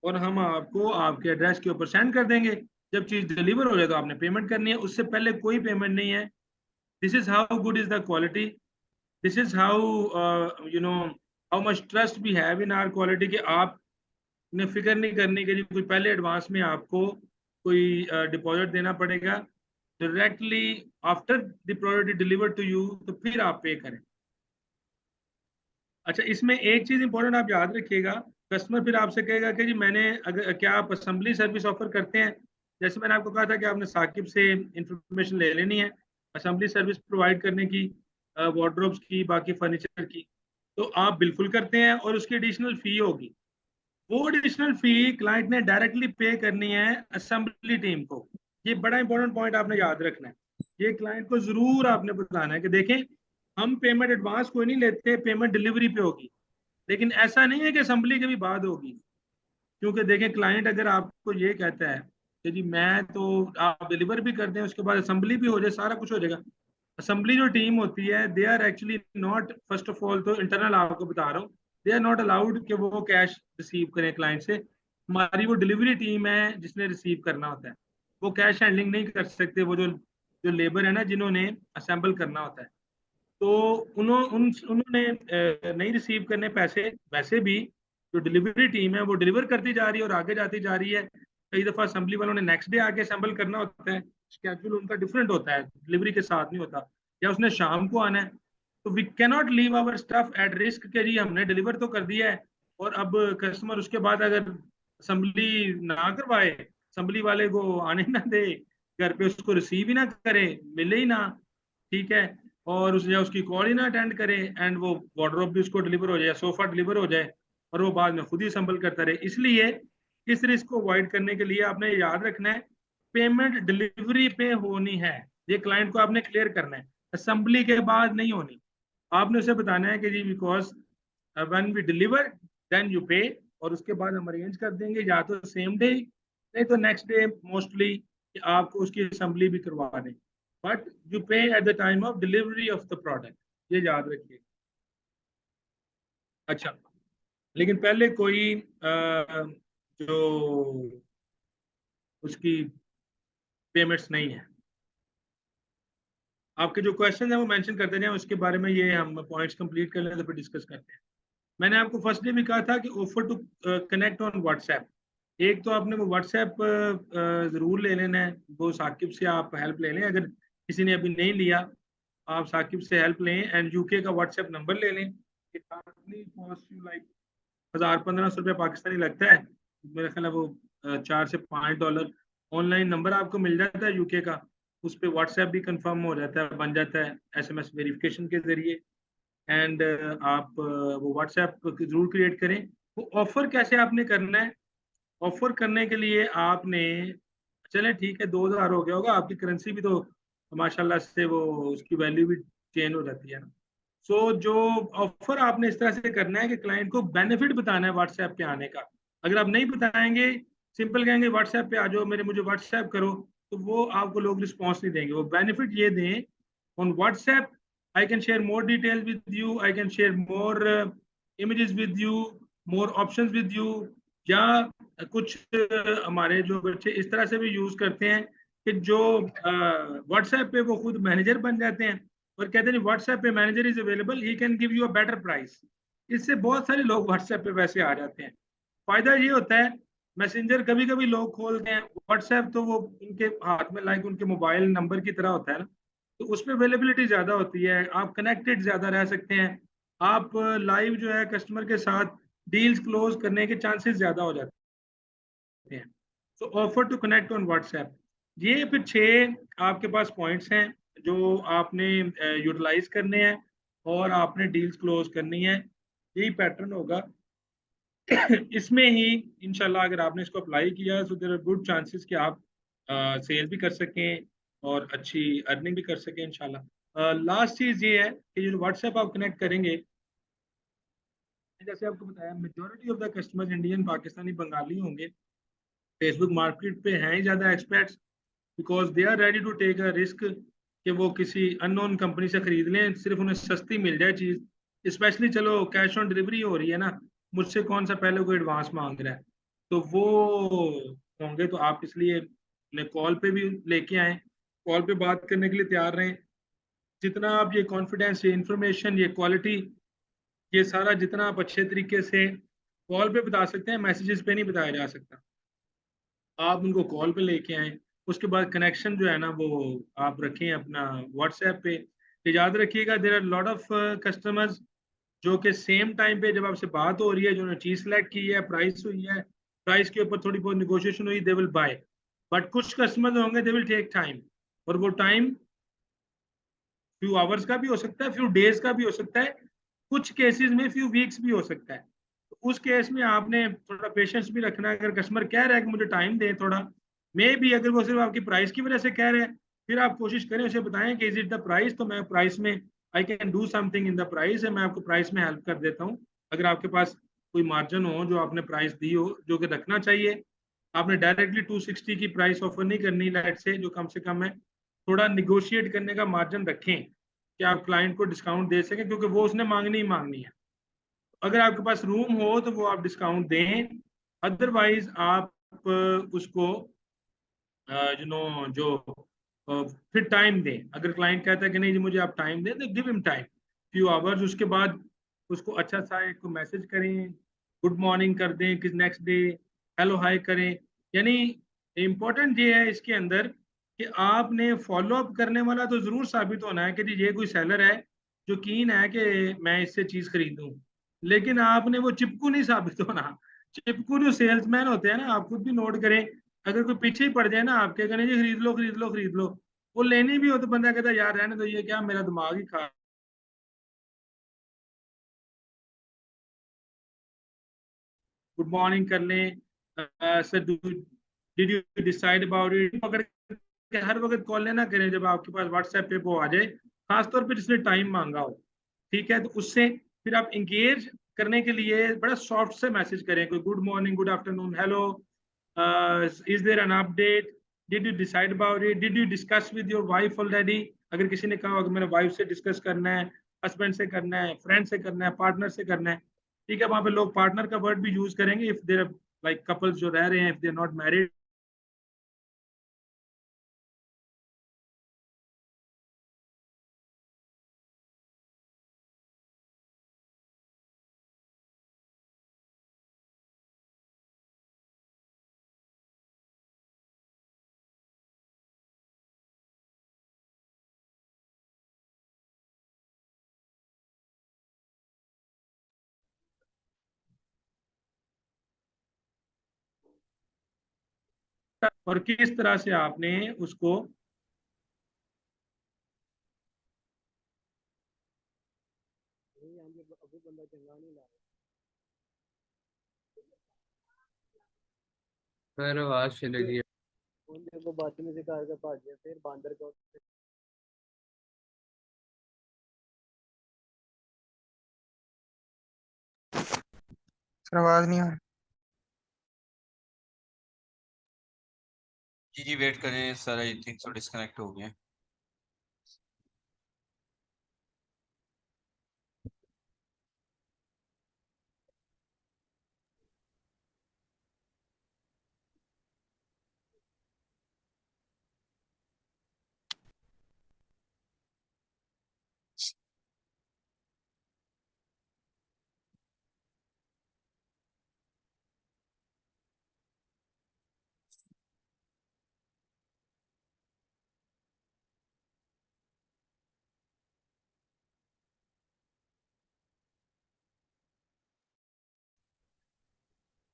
और हम आपको आपके एड्रेस के ऊपर सेंड कर देंगे। जब चीज डिलीवर हो जाए तो आपने पेमेंट करनी है, उससे पहले कोई पेमेंट नहीं है। This is how good is the quality, this is how you know how much trust we have in our quality, कि आपने फिक्र नहीं करनी कि जी कोई पहले एडवांस में आपको कोई डिपॉजिट देना पड़ेगा। Directly after the product deliver to you तो फिर आप पे करें। अच्छा, इसमें एक चीज इंपॉर्टेंट आप याद रखिएगा, कस्टमर फिर आपसे कहेगा कि जी मैंने अगर क्या आप असेंबली सर्विस ऑफर करते हैं। जैसे मैंने आपको कहा था कि आपने साकिब से इंफॉर्मेशन ले लेनी है असेंबली सर्विस प्रोवाइड करने की, वार्डरोब्स की, बाकी फर्नीचर की, तो आप बिल्कुल करते हैं और उसकी एडिशनल फी होगी। वो एडिशनल फी क्लाइंट ने डायरेक्टली पे करनी है असेंबली टीम को। ये बड़ा इंपॉर्टेंट पॉइंट आपने याद रखना है, ये क्लाइंट को जरूर आपने बताना है कि देखें हम पेमेंट एडवांस कोई नहीं लेते, पेमेंट डिलीवरी पे होगी। लेकिन ऐसा नहीं है कि असेंबली के भी बाद होगी, क्योंकि देखें क्लाइंट अगर आपको ये कहता है कि जी मैं तो आप डिलीवर भी कर दें उसके बाद असेंबली भी हो जाए, सारा कुछ हो जाएगा। असेंबली जो टीम होती है they are actually not, first of all तो इंटरनल आपको बता रहा हूँ, दे आर नॉट अलाउड कि वो कैश रिसीव करें क्लाइंट से। हमारी वो डिलीवरी टीम है जिसने रिसीव करना होता है, वो कैश हैंडलिंग नहीं कर सकते। वो जो जो लेबर है ना जिन्होंने असेंबल करना होता है, तो उन्होंने नहीं रिसीव करने पैसे। वैसे भी जो डिलीवरी टीम है वो डिलीवर करती जा रही है और आगे जाती जा रही है। कई दफा असेंबली वालों ने नेक्स्ट डे आके असेंबल करना होता है, शेड्यूल उनका डिफरेंट होता है, डिलीवरी के साथ नहीं होता, या उसने शाम को आना है। तो we cannot leave our stuff at risk के जी हमने डिलीवर तो कर दिया है और अब कस्टमर उसके बाद अगर असेंबली ना करवाए, असेंबली वाले को आने ना दे घर पे, उसको रिसीव ही ना करे, मिले ही ना, ठीक है, और उस या उसकी कॉल ही ना अटेंड करे, एंड वो वार्डरोब भी उसको डिलीवर हो जाए, सोफा डिलीवर हो जाए और वो बाद में खुद ही संभल करता रहे। इसलिए इस रिस्क को अवॉइड करने के लिए आपने याद रखना है पेमेंट डिलीवरी पे होनी है। ये क्लाइंट को आपने क्लियर करना है, असेंबली के बाद नहीं होनी। आपने उसे बताना है कि जी because when we deliver then you pay, और उसके बाद हम अरेंज कर देंगे या तो सेम डे नहीं तो नेक्स्ट डे मोस्टली, कि आपको उसकी असेंबली भी करवा दें, बट यू पे at the time of delivery of the product, ये याद रखिए। अच्छा, लेकिन पहले कोई जो उसकी पेमेंट्स नहीं है। आपके जो क्वेश्चन है वो मेंशन करते जाएं, उसके बारे में ये हम पॉइंट्स कंप्लीट कर लें तो फिर डिस्कस करते हैं। मैंने आपको फर्स्ट डे भी कहा था कि offer to connect on WhatsApp. एक तो आपने वो व्हाट्सएप जरूर ले लेना है, वो साकिब से आप हेल्प ले लें, अगर किसी ने अभी नहीं लिया आप साकिब से हेल्प लें, एंड यूके का व्हाट्सएप नंबर ले लें। लाइक 1000-1500 रुपया पाकिस्तानी लगता है, मेरा ख्याल है वो $4 से $5 ऑनलाइन नंबर आपको मिल जाता है यूके का। उस पर व्हाट्सएप भी कंफर्म हो जाता है, बन जाता है एसएमएस वेरिफिकेशन के जरिए। एंड आप वो व्हाट्सएप जरूर क्रिएट करें। वो ऑफर कैसे आपने करना है, ऑफर करने के लिए आपने, चले ठीक है 2000 हो गया होगा, आपकी करेंसी भी तो माशाल्लाह से वो उसकी वैल्यू भी चेंज हो जाती है ना। सो जो ऑफर आपने इस तरह से करना है कि क्लाइंट को बेनिफिट बताना है व्हाट्सएप पे आने का। अगर आप नहीं बताएंगे, सिंपल कहेंगे व्हाट्सएप पे आ जाओ मेरे, मुझे व्हाट्सएप करो, तो वो आपको लोग रिस्पॉन्स नहीं देंगे। वो बेनिफिट ये दें on WhatsApp, I can share more details with you, I can share more images with you, more options with you, या कुछ हमारे जो बच्चे इस तरह से भी यूज करते हैं कि जो व्हाट्सएप पे वो खुद मैनेजर बन जाते हैं और कहते हैं व्हाट्सएप पे manager is available, he can give you a better price. इससे बहुत सारे लोग व्हाट्सएप पे वैसे आ जाते हैं। फायदा ये होता है, मैसेंजर कभी कभी लोग खोलते हैं, व्हाट्सएप तो वो उनके हाथ में लाइक उनके मोबाइल नंबर की तरह होता है ना, तो उसमें अवेलेबिलिटी ज्यादा होती है, आप कनेक्टेड ज्यादा रह सकते हैं, आप लाइव जो है कस्टमर के साथ डील्स क्लोज करने के चांसेस ज्यादा हो जाते हैं। So offer to connect on WhatsApp, ये फिर 6 आपके पास पॉइंट्स हैं जो आपने यूटिलाइज करने हैं और आपने डील्स क्लोज करनी है। यही पैटर्न होगा। इसमें ही इंशाल्लाह अगर आपने इसको अप्लाई किया तो देयर आर गुड चांसेस कि आप सेल भी कर सकें और अच्छी अर्निंग भी कर सकें इंशाल्लाह। लास्ट चीज ये है कि जो व्हाट्सएप आप कनेक्ट करेंगे, जैसे आपको बताया majority of the customers Indian, Pakistani, Bengali होंगे। फेसबुक मार्केट पे हैं ही ज़्यादा experts, because they are ready to take a risk कि वो किसी अननोन कंपनी से खरीद लें, सिर्फ उन्हें सस्ती मिल जाए चीज़। स्पेशली चलो कैश ऑन डिलीवरी हो रही है ना, मुझसे कौन सा पहले कोई एडवांस मांग रहा है, तो वो होंगे तो आप इसलिए उन्हें कॉल पे भी लेके आए, कॉल पे बात करने के लिए तैयार रहें। जितना आप ये कॉन्फिडेंस, ये इंफॉर्मेशन, ये क्वालिटी, ये सारा जितना आप अच्छे तरीके से कॉल पे बता सकते हैं, मैसेजेस पे नहीं बताया जा सकता। आप उनको कॉल पे लेके आए, उसके बाद कनेक्शन जो है ना वो आप रखें अपना व्हाट्सएप पे। तो याद रखिएगा there are lot of customers जो कि सेम टाइम पे जब आपसे बात हो रही है, जो उन्होंने चीज सेलेक्ट की है, प्राइस हुई है, प्राइस के ऊपर थोड़ी बहुत निगोशिएशन हुई, दे विल बाय। बट कुछ कस्टमर्स होंगे दे विल टेक टाइम, और वो टाइम फ्यू आवर्स का भी हो सकता है, फ्यू डेज का भी हो सकता है, कुछ केसेस में फ्यू वीक्स भी हो सकता है। तो उस केस में आपने थोड़ा पेशेंस भी रखना है। अगर कस्टमर कह रहा है कि मुझे टाइम दे थोड़ा, मे भी अगर वो सिर्फ आपकी प्राइस की वजह से कह रहे हैं, फिर आप कोशिश करें उसे बताएं कि इज इट द प्राइस, तो मैं प्राइस में I can do something in the price, है मैं आपको प्राइस में हेल्प कर देता हूँ। अगर आपके पास कोई मार्जिन हो जो आपने प्राइस दी हो, जो कि रखना चाहिए, आपने डायरेक्टली 260 की प्राइस ऑफर नहीं करनी, लेट से जो कम से कम है, थोड़ा निगोशिएट करने का मार्जिन रखें कि आप क्लाइंट को डिस्काउंट दे सकें, क्योंकि वो उसने मांगनी ही मांगनी है। अगर आपके पास रूम हो तो वो आप डिस्काउंट दें, अदरवाइज आप उसको यू नो जो फिर टाइम दें। अगर क्लाइंट कहता है कि नहीं जी मुझे आप टाइम दें, तो give him time, few hours. उसके बाद उसको अच्छा सा एक मैसेज करें, गुड मॉर्निंग कर दें, कि नेक्स्ट डे हेलो हाय करें। यानी इम्पोर्टेंट ये है इसके अंदर कि आपने फॉलो अप करने वाला तो जरूर साबित होना है कि जी ये कोई सेलर है जो कीन है कि मैं इससे चीज खरीदूं, लेकिन आपने वो चिपकू नहीं साबित होना। चिपकू जो सेल्समैन होते हैं ना, आप खुद भी नोट करें, अगर कोई पीछे ही पड़ जाए ना आपके, कहने जी खरीद लो खरीद लो खरीद लो, वो लेनी भी हो तो बंदा कहता है यार रहने दो, ये क्या मेरा दिमाग ही खा। गुड मॉर्निंग कर लें, sir did you decide about it, पकड़ के हर वक्त कॉल लेना करें जब आपके पास व्हाट्सएप पे वो आ जाए, खासतौर पे जिसने टाइम मांगा हो। ठीक है, तो उससे फिर आप इंगेज करने के लिए बड़ा सॉफ्ट से मैसेज करें, कोई good morning, good afternoon, hello, is there an update, did you decide about it, did you discuss with your wife already. अगर किसी ने कहा अगर मेरे वाइफ से डिस्कस करना है, हस्बैंड से करना है, फ्रेंड से करना है, पार्टनर से करना है, ठीक है, वहां पे लोग पार्टनर का वर्ड भी यूज करेंगे इफ देर लाइक कपल्स जो रह रहे हैं, इफ दे नॉट मैरिड। और किस तरह से आपने उसको सर आवाज चली गई। सर आवाज नहीं आ रही। जी जी वेट करें sir, I think so disconnect हो गए।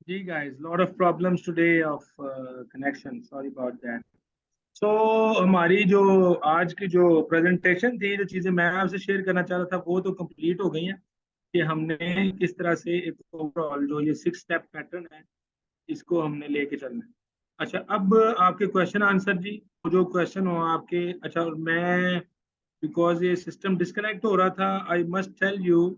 जी guys, lot of problems today of connection. Sorry about that. So हमारी जो आज की जो प्रेजेंटेशन थी, जो चीजें मैं आपसे शेयर करना चाह रहा था वो तो कंप्लीट हो गई हैं कि हमने किस तरह से एक ओवरऑल जो ये 6 स्टेप पैटर्न है इसको हमने लेके चलना है। अच्छा, अब आपके क्वेश्चन आंसर जी, जो क्वेश्चन हो आपके। अच्छा, और मैं बिकॉज ये सिस्टम डिस्कनेक्ट हो रहा था, आई मस्ट टेल यू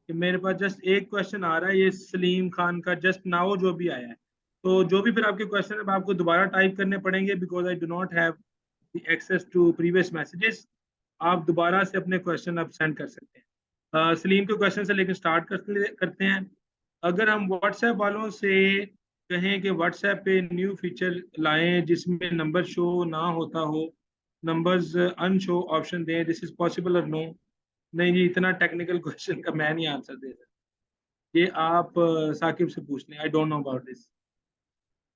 कि मेरे पास जस्ट एक क्वेश्चन आ रहा है, ये सलीम खान का जस्ट नाउ जो भी आया है। तो जो भी फिर आपके क्वेश्चन है आपको दोबारा टाइप करने पड़ेंगे because I do not have the access to previous messages. आप दोबारा से अपने क्वेश्चन अब सेंड कर सकते हैं। सलीम के क्वेश्चन से लेकर स्टार्ट करते हैं। अगर हम व्हाट्सएप वालों से कहें कि व्हाट्सएप पे न्यू फीचर लाएं जिसमें नंबर शो ना होता हो, नंबर्स अनशो ऑप्शन दें, दिस इज पॉसिबल और नो? नहीं जी, इतना टेक्निकल क्वेश्चन का मैं नहीं आंसर दे सकता। ये आप साकिब से पूछ लें। आई don't know about this,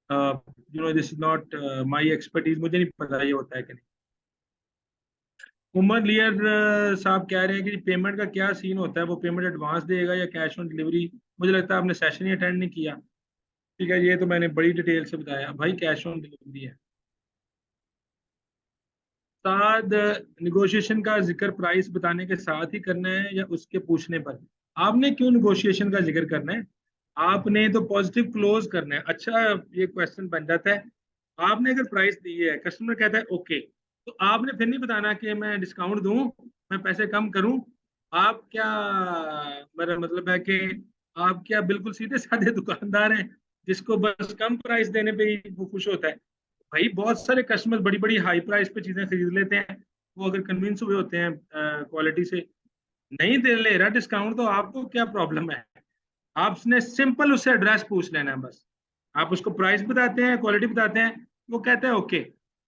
you know, this is not my expertise. मुझे नहीं पता ये होता है कि नहीं। उमर लियर साहब कह रहे हैं कि पेमेंट का क्या सीन होता है, वो पेमेंट एडवांस देगा या कैश ऑन डिलीवरी? मुझे लगता है आपने सेशन ही अटेंड नहीं किया। ठीक है, ये तो मैंने बड़ी डिटेल से बताया भाई, कैश ऑन डिलीवरी है। साथ निगोशिएशन का जिक्र प्राइस बताने के साथ ही करना है या उसके पूछने पर? आपने क्यों निगोशिएशन का जिक्र करना है? आपने तो पॉजिटिव क्लोज करना है। अच्छा, ये क्वेश्चन बन जाता है, आपने अगर प्राइस दी है, कस्टमर कहता है ओके, तो आपने फिर नहीं बताना कि मैं डिस्काउंट दूं, मैं पैसे कम करूं। आप क्या, मेरा मतलब है कि आप क्या बिल्कुल सीधे साधे दुकानदार हैं जिसको बस कम प्राइस देने पे ही वो खुश होता है? भाई बहुत सारे कस्टमर बड़ी बड़ी हाई प्राइस पे चीजें खरीद लेते हैं, वो अगर कन्विंस हुए होते हैं क्वालिटी से। नहीं दे ले रहा डिस्काउंट तो आपको क्या प्रॉब्लम है? आपने सिंपल उससे एड्रेस पूछ लेना है बस। आप उसको प्राइस बताते हैं, क्वालिटी बताते हैं, वो कहता है ओके,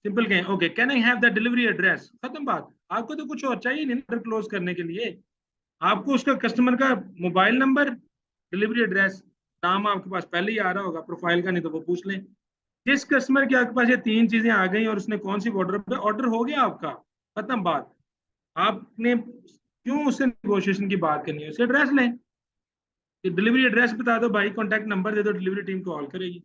सिंपल कहें okay can I have the delivery address, खत्म बात। आपको तो कुछ और चाहिए नहीं ऑर्डर क्लोज करने के लिए। आपको उसका कस्टमर का मोबाइल नंबर, डिलीवरी एड्रेस, नाम आपके पास पहले ही आ रहा होगा प्रोफाइल का, नहीं तो वो पूछ लें। जिस कस्टमर के आपके पास ये 3 चीजें आ गई और उसने कौन सी ऑर्डर पे, ऑर्डर हो गया आपका, खत्म बात। आपने क्यों उससे नेगोशिएशन की बात करनी है? उसे एड्रेस लें, डिलीवरी एड्रेस बता दो भाई, कॉन्टैक्ट नंबर दे दो, डिलीवरी टीम कॉल करेगी।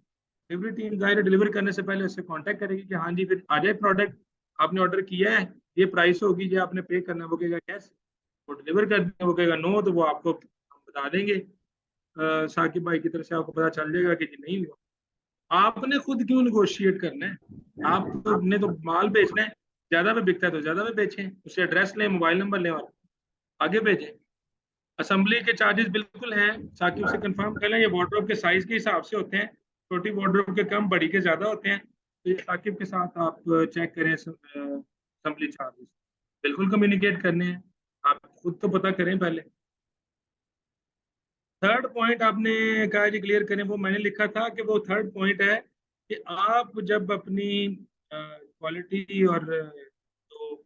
डिलीवरी टीम जाहिर डिलीवर करने से पहले उससे कांटेक्ट करेगी कि हाँ जी फिर आ जाए प्रोडक्ट, आपने ऑर्डर किया है, ये प्राइस होगी, ये आपने पे करना है। वो कहेगा यस, वो डिलीवर कर देंगे। वो कहेगा नो, तो वो आपको हम बता देंगे, साकिब भाई की तरफ से आपको पता चल जाएगा कि नहीं हुआ। आपने खुद क्यों निगोशिएट करना है? आपने तो माल बेचना है, ज्यादा पे बिकता है तो ज्यादा पे बेचें, उससे एड्रेस लें, मोबाइल नंबर लें और आगे भेजें। असेंबली के चार्जेस बिल्कुल हैं, साकिब से कंफर्म कर लें, ये वार्डरोब के साइज के हिसाब से होते हैं, छोटी वार्डरोब के कम, बड़ी के ज्यादा होते हैं। तो ये साकिब के साथ आप चेक करें असेंबली चार्जेस, बिल्कुल कम्युनिकेट करने हैं, आप खुद तो पता करें पहले। थर्ड पॉइंट आपने कहा जी क्लियर करें, वो मैंने लिखा था कि वो थर्ड पॉइंट है कि आप जब अपनी क्वालिटी और जो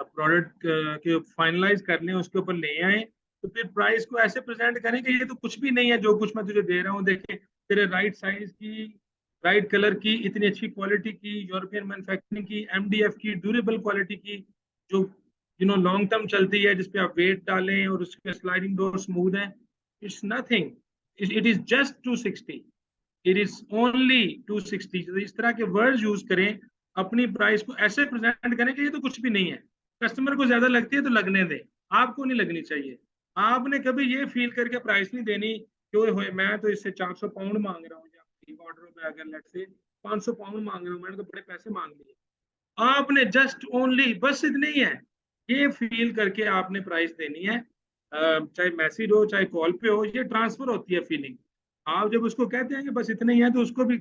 प्रोडक्ट के फाइनलाइज करने उसके ऊपर ले आए, तो फिर प्राइस को ऐसे प्रेजेंट करें कि ये तो कुछ भी नहीं है जो कुछ मैं तुझे दे रहा हूँ। देखे तेरे राइट साइज की, राइट कलर की, इतनी अच्छी क्वालिटी की, यूरोपियन मैन्युफैक्चरिंग की, एमडीएफ की, ड्यूरेबल क्वालिटी की, जो लॉन्ग टर्म चलती है, जिसपे आप वेट डालें और उसके स्लाइडिंग डोर स्मूथ है। It's nothing, it is just 260, it is only 260। तो इस तरह के वर्ड यूज करें, अपनी प्राइस को ऐसे प्रेजेंट करें कि ये तो कुछ भी नहीं है। कस्टमर को ज्यादा लगती है तो लगने दें, आपको नहीं लगनी चाहिए। आपने कभी ये फील करके प्राइस नहीं देनी कि मैं तो इससे 400 पाउंड मांग रहा हूँ, या ऑर्डर पे अगर लेट से 500 पाउंड मांग रहा हूँ, मैंने तो बड़े पैसे मांग लिए। आपने जस्ट ओनली, बस इतने ही है, ये फील करके आपने प्राइस देनी है। चाहे मैसेज हो चाहे कॉल पे हो, ये ट्रांसफर होती है फीलिंग। आप जब उसको कहते हैं कि बस इतने ही है, तो उसको भी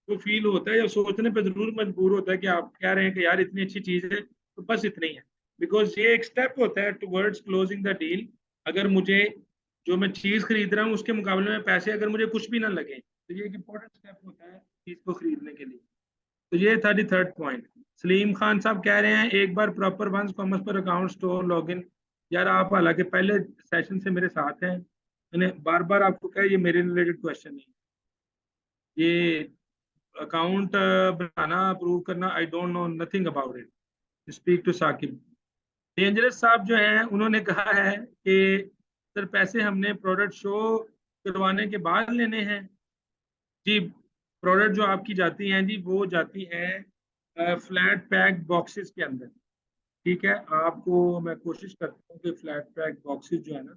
वो फील होता है या सोचने पे जरूर मजबूर होता है कि आप कह रहे हैं कि यार इतनी अच्छी चीज है तो बस इतनी ही है। बिकॉज ये एक स्टेप होता है टुवर्ड्स क्लोजिंग द डील। अगर मुझे जो मैं चीज खरीद रहा हूँ उसके मुकाबले में पैसे अगर मुझे कुछ भी ना लगे, तो ये एक इंपॉर्टेंट स्टेप होता है चीज को खरीदने के लिए। तो ये था दी थर्ड पॉइंट। सलीम खान साहब कह रहे हैं एक बार प्रॉपर वंस कॉमर्स पर अकाउंट स्टोर लॉगिन। यार आप हालांकि पहले सेशन से मेरे साथ हैं, मैंने बार बार आपको कहा ये मेरे रिलेटेड क्वेश्चन नहीं, ये अकाउंट बनाना अप्रूव करना, I don't know nothing about it, speak to Saqib. Dangerous साहब जो हैं उन्होंने कहा है कि सर पैसे हमने प्रोडक्ट शो करवाने के बाद लेने हैं। जी, प्रोडक्ट जो आपकी जाती हैं जी वो जाती हैं फ्लैट पैक बॉक्सेस के अंदर। ठीक है, आपको मैं कोशिश करता हूँ कि फ्लैट पैक बॉक्सेस जो है ना,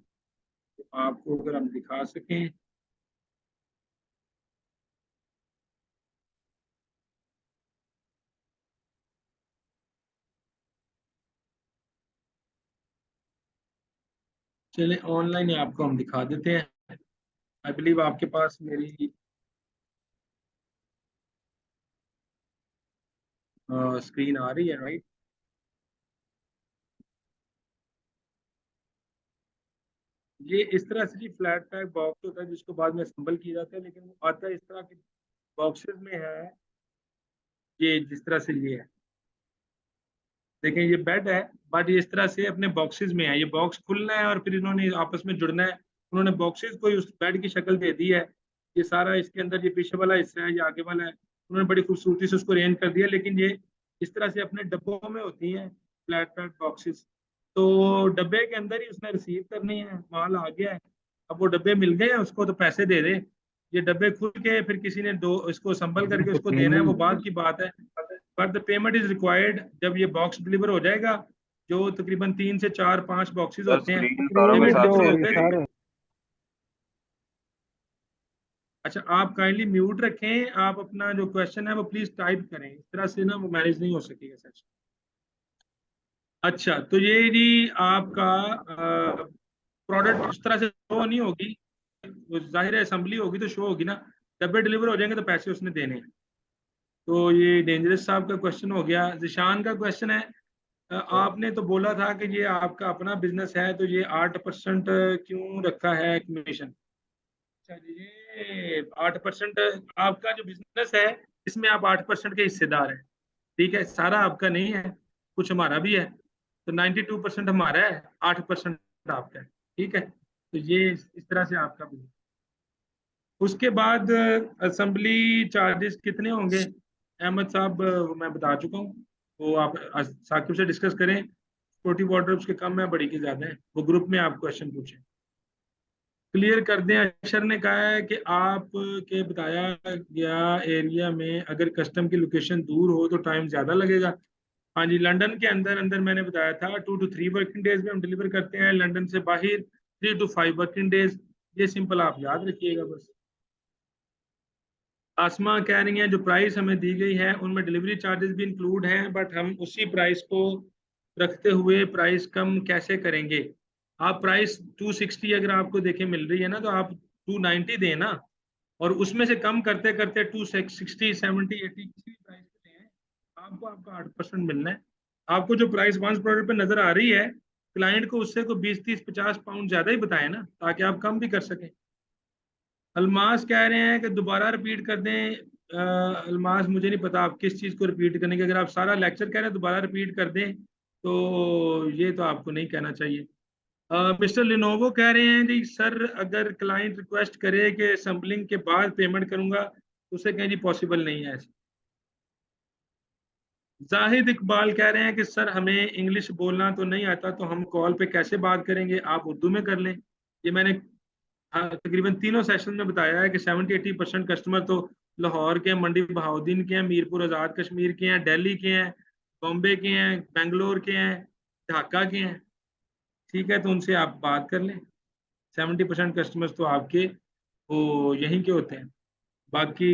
तो आपको अगर हम दिखा सकें। चले ऑनलाइन ही आपको हम दिखा देते हैं। आई बिलीव आपके पास मेरी स्क्रीन आ रही है, राइट? ये इस तरह से जी फ्लैट पैक बॉक्स होता है जिसको बाद में असेंबल किया जाता है, लेकिन वो आता है इस तरह के बॉक्सेस में है। ये जिस तरह से ये है, देखें ये बेड है, बट ये इस तरह से अपने बॉक्सेस में है। ये बॉक्स खुलना है और फिर इन्होंने आपस में जुड़ना है। उन्होंने बॉक्सेस को ही उस बेड की शक्ल दे दी है। ये सारा इसके अंदर ये पीछे वाला हिस्सा है, ये आगे वाला है। उन्होंने बड़ी खूबसूरती से उसको अरेंज कर दिया, लेकिन ये इस तरह से अपने डब्बों में होती हैं फ्लैट पैक बॉक्सेस। तो डब्बे के अंदर ही उसने रिसीव करनी है, माल आ गया है। अब वो डब्बे मिल गए हैं उसको, तो पैसे दे दे। ये डब्बे खुल के फिर किसी ने दो इसको संभल करके उसको देना है, वो बात की बात है। But the payment is required जब ये बॉक्स डिलीवर हो जाएगा, जो तकरीबन 3 से 4 5 बॉक्सेस सर होते हैं। स्क्रीन करो के पेमेंट साथ शुरू शेयर होते हैं। करेंगे। अच्छा, आप काइंडली म्यूट रखें। आप अपना जो क्वेश्चन है वो प्लीज टाइप करें, इस तरह से ना वो मैनेज नहीं हो सकेगा सच। अच्छा, तो ये जी आपका प्रोडक्ट इस तरह से शो नहीं होगी। वो जाहिर है असेंबली होगी तो शो होगी ना। डब्बे डिलीवर हो जाएंगे तो पैसे उसने देने हैं। तो ये डेंजरस साहब का क्वेश्चन हो गया। जिशान का क्वेश्चन है, आपने तो बोला था कि ये आपका अपना बिजनेस है, तो ये 8% क्यों रखा है कमीशन? अच्छा जी, ये 8% आपका जो बिजनेस है, इसमें आप 8% के हिस्सेदार हैं। ठीक है, सारा आपका नहीं है, कुछ हमारा भी है। तो 92% हमारा है, 8% आपका है। ठीक है, तो ये इस तरह से आपका बिजनेस। उसके बाद असेंबली चार्जेस कितने होंगे अहमद साहब? मैं बता चुका हूँ। वो आप साकिब से डिस्कस करें। छोटी वार्डरोब्स के कम है, बड़ी के ज्यादा है। वो ग्रुप में आप क्वेश्चन पूछें, क्लियर कर दें। अक्षर ने कहा है कि आप के बताया गया एरिया में अगर कस्टम की लोकेशन दूर हो तो टाइम ज्यादा लगेगा। हाँ जी, लंदन के अंदर अंदर मैंने बताया था 2 to 3 वर्किंग डेज में हम डिलीवर करते हैं। लंदन से बाहर 3 to 5 वर्किंग डेज। ये सिंपल आप याद रखिएगा बस। आसमा कह रही हैं जो प्राइस हमें दी गई है उनमें डिलीवरी चार्जेस भी इंक्लूड हैं, बट हम उसी प्राइस को रखते हुए प्राइस कम कैसे करेंगे? आप प्राइस 260 अगर आपको देखे मिल रही है ना, तो आप 290 दें ना, और उसमें से कम करते करते 260 70 80 किसी भी प्राइस पे दें। आपको आपका 8% मिलना है। आपको जो प्राइस वन प्रोडक्ट पे नजर आ रही है, क्लाइंट को उससे को 20 30 50 पाउंड ज्यादा ही बताए ना, ताकि आप कम भी कर सकें। अलमास कह रहे हैं कि दोबारा रिपीट कर दें। अलमास, मुझे नहीं पता आप किस चीज़ को रिपीट करने की। अगर आप सारा लेक्चर कह रहे हैं दोबारा रिपीट कर दें, तो ये तो आपको नहीं कहना चाहिए। मिस्टर लिनोवो कह रहे हैं जी सर, अगर क्लाइंट रिक्वेस्ट करे कि असम्बलिंग के बाद पेमेंट करूंगा, तो उसे कहें जी पॉसिबल नहीं है ऐसे। जाहिद इकबाल कह रहे हैं कि सर हमें इंग्लिश बोलना तो नहीं आता, तो हम कॉल पे कैसे बात करेंगे? आप उर्दू में कर लें। ये मैंने हाँ, तकरीबन तीनों सेशन में बताया है कि 70-80% कस्टमर तो लाहौर के हैं, मंडी बहाउद्दीन के हैं, मीरपुर आज़ाद कश्मीर के हैं, दिल्ली के हैं, बॉम्बे के हैं, बेंगलोर के हैं, ढाका के हैं। ठीक है, तो उनसे आप बात कर लें। 70% कस्टमर्स तो आपके वो यहीं के होते हैं। बाकी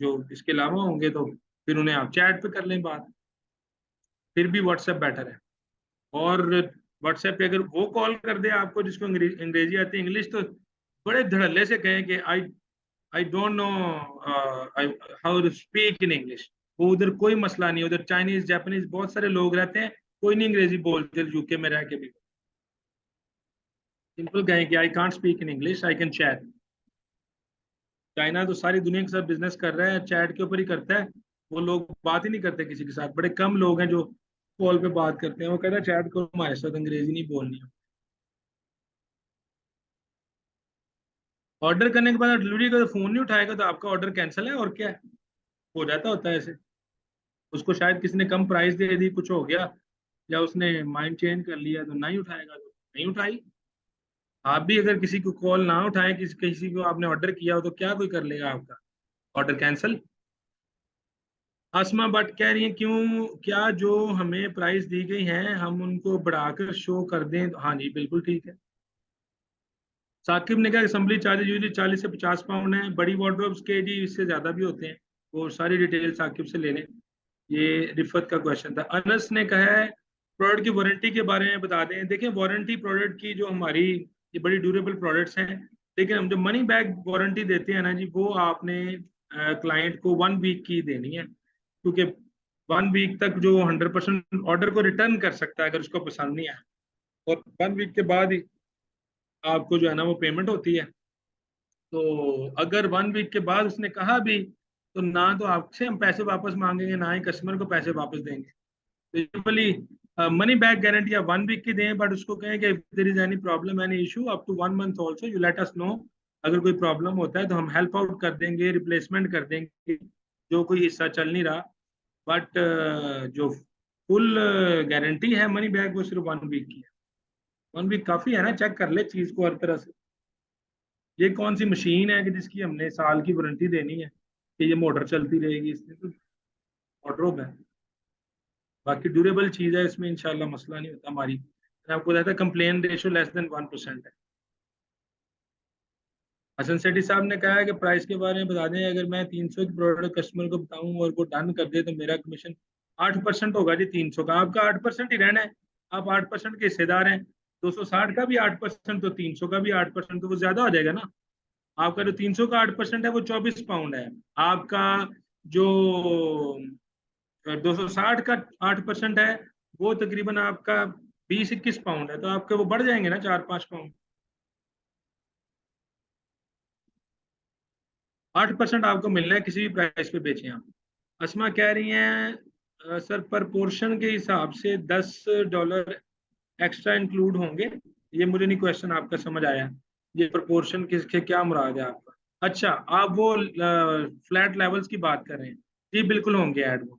जो इसके अलावा होंगे तो फिर उन्हें आप चैट पे कर लें बात। फिर भी व्हाट्सएप बेटर है। और व्हाट्सएप पे अगर वो कॉल कर दे आपको जिसको अंग्रेजी आती है, इंग्लिश, तो बड़े धड़ल्ले से कहें कि I don't know how to speak in English. वो उधर कोई मसला नहीं, उधर चाइनीज जापानीज बहुत सारे लोग रहते हैं, कोई नहीं अंग्रेजी बोलते यूके में रह के भी। सिंपल कहें कि I can't speak in English, I can chat. China तो सारी दुनिया के साथ बिजनेस कर रहा है, चैट के ऊपर ही करता है। वो लोग बात ही नहीं करते किसी के साथ। बड़े कम लोग हैं जो कॉल पे बात करते हैं। वो कहता है चैट करो हमारे साथ, अंग्रेजी नहीं बोलनी है। ऑर्डर करने के बाद डिलीवरी का फोन नहीं उठाएगा तो आपका ऑर्डर कैंसिल है, और क्या है? हो जाता होता है ऐसे। उसको शायद किसी ने कम प्राइस दे दी, कुछ हो गया, या उसने माइंड चेंज कर लिया, तो नहीं उठाएगा तो नहीं उठाई। आप भी अगर किसी को कॉल ना उठाएं, किसी किसी को आपने ऑर्डर किया हो तो क्या कोई कर लेगा आपका ऑर्डर कैंसिल। आसमा भट्ट कह रही है क्यों, क्या जो हमें प्राइस दी गई है हम उनको बढ़ाकर शो कर दें? हाँ जी बिल्कुल ठीक है। साकिब ने कहा असेंबली चार्जेज यूजली 40 से 50 पाउंड है, बड़ी वार्डरोब्स के जी इससे ज्यादा भी होते हैं। वो सारी डिटेल साकिब से ले लें। ये रिफत का क्वेश्चन था। अनस ने कहा है प्रोडक्ट की वारंटी के बारे में बता दें। देखिए वारंटी प्रोडक्ट की जो हमारी, ये बड़ी ड्यूरेबल प्रोडक्ट्स हैं, लेकिन हम जो मनी बैक वारंटी देते हैं ना जी, वो आपने क्लाइंट को 1 वीक की देनी है, क्योंकि 1 वीक तक जो 100% ऑर्डर को रिटर्न कर सकता है अगर उसको पसंद नहीं आया, और 1 वीक के बाद ही आपको जो है ना वो पेमेंट होती है। तो अगर 1 वीक के बाद उसने कहा भी, तो ना तो आपसे हम पैसे वापस मांगेंगे, ना ही कस्टमर को पैसे वापस देंगे। तो यूजुअली मनी बैक गारंटी आप 1 वीक की दें, बट उसको कहें कि there is any problem any issue up to 1 month also you let us know. अगर कोई प्रॉब्लम होता है तो हम हेल्प आउट कर देंगे, रिप्लेसमेंट कर देंगे जो कोई हिस्सा चल नहीं रहा। बट जो फुल गारंटी है मनी बैक वो सिर्फ 1 वीक की है। 1 वीक काफी है ना, चेक कर ले चीज को हर तरह से। ये कौन सी मशीन है कि जिसकी हमने साल की वारंटी देनी है कि ये मोटर चलती रहेगी? इसमें तो वार्डरोब है, बाकी ड्यूरेबल चीज है, इसमें इंशाल्लाह मसला नहीं होता। हमारी मैंने आपको बताया था कंप्लेन रेशियो लेस देन 1% है। हसन सेठी साहब ने कहा है कि प्राइस के बारे में बता दें, अगर मैं 300 की प्रोडक्ट कस्टमर को बताऊं और वो डन कर दे तो मेरा कमीशन 8% होगा जी। 300 का आपका 8% ही रहना है, आप 8% के हिस्सेदार हैं। 260 का भी 8% तो 300 का भी 8%, तो वो ज्यादा हो जाएगा ना। आपका जो 300 का 8% है वो 24 पाउंड है। आपका जो 260 का 8% है वो तकरीबन आपका 20-21 पाउंड है, तो आपके वो बढ़ जाएंगे ना 4-5 पाउंड। 8% आपको मिलना है किसी भी प्राइस पे बेचें आप। असमा कह रही हैं सर पर पोर्शन के हिसाब से $10 एक्स्ट्रा इंक्लूड होंगे? ये मुझे नहीं क्वेश्चन आपका समझ आया। ये प्रपोर्शन किसके क्या मुराद है आपका? अच्छा, आप वो फ्लैट लेवल्स की बात कर रहे हैं? जी बिल्कुल होंगे ऐड वो।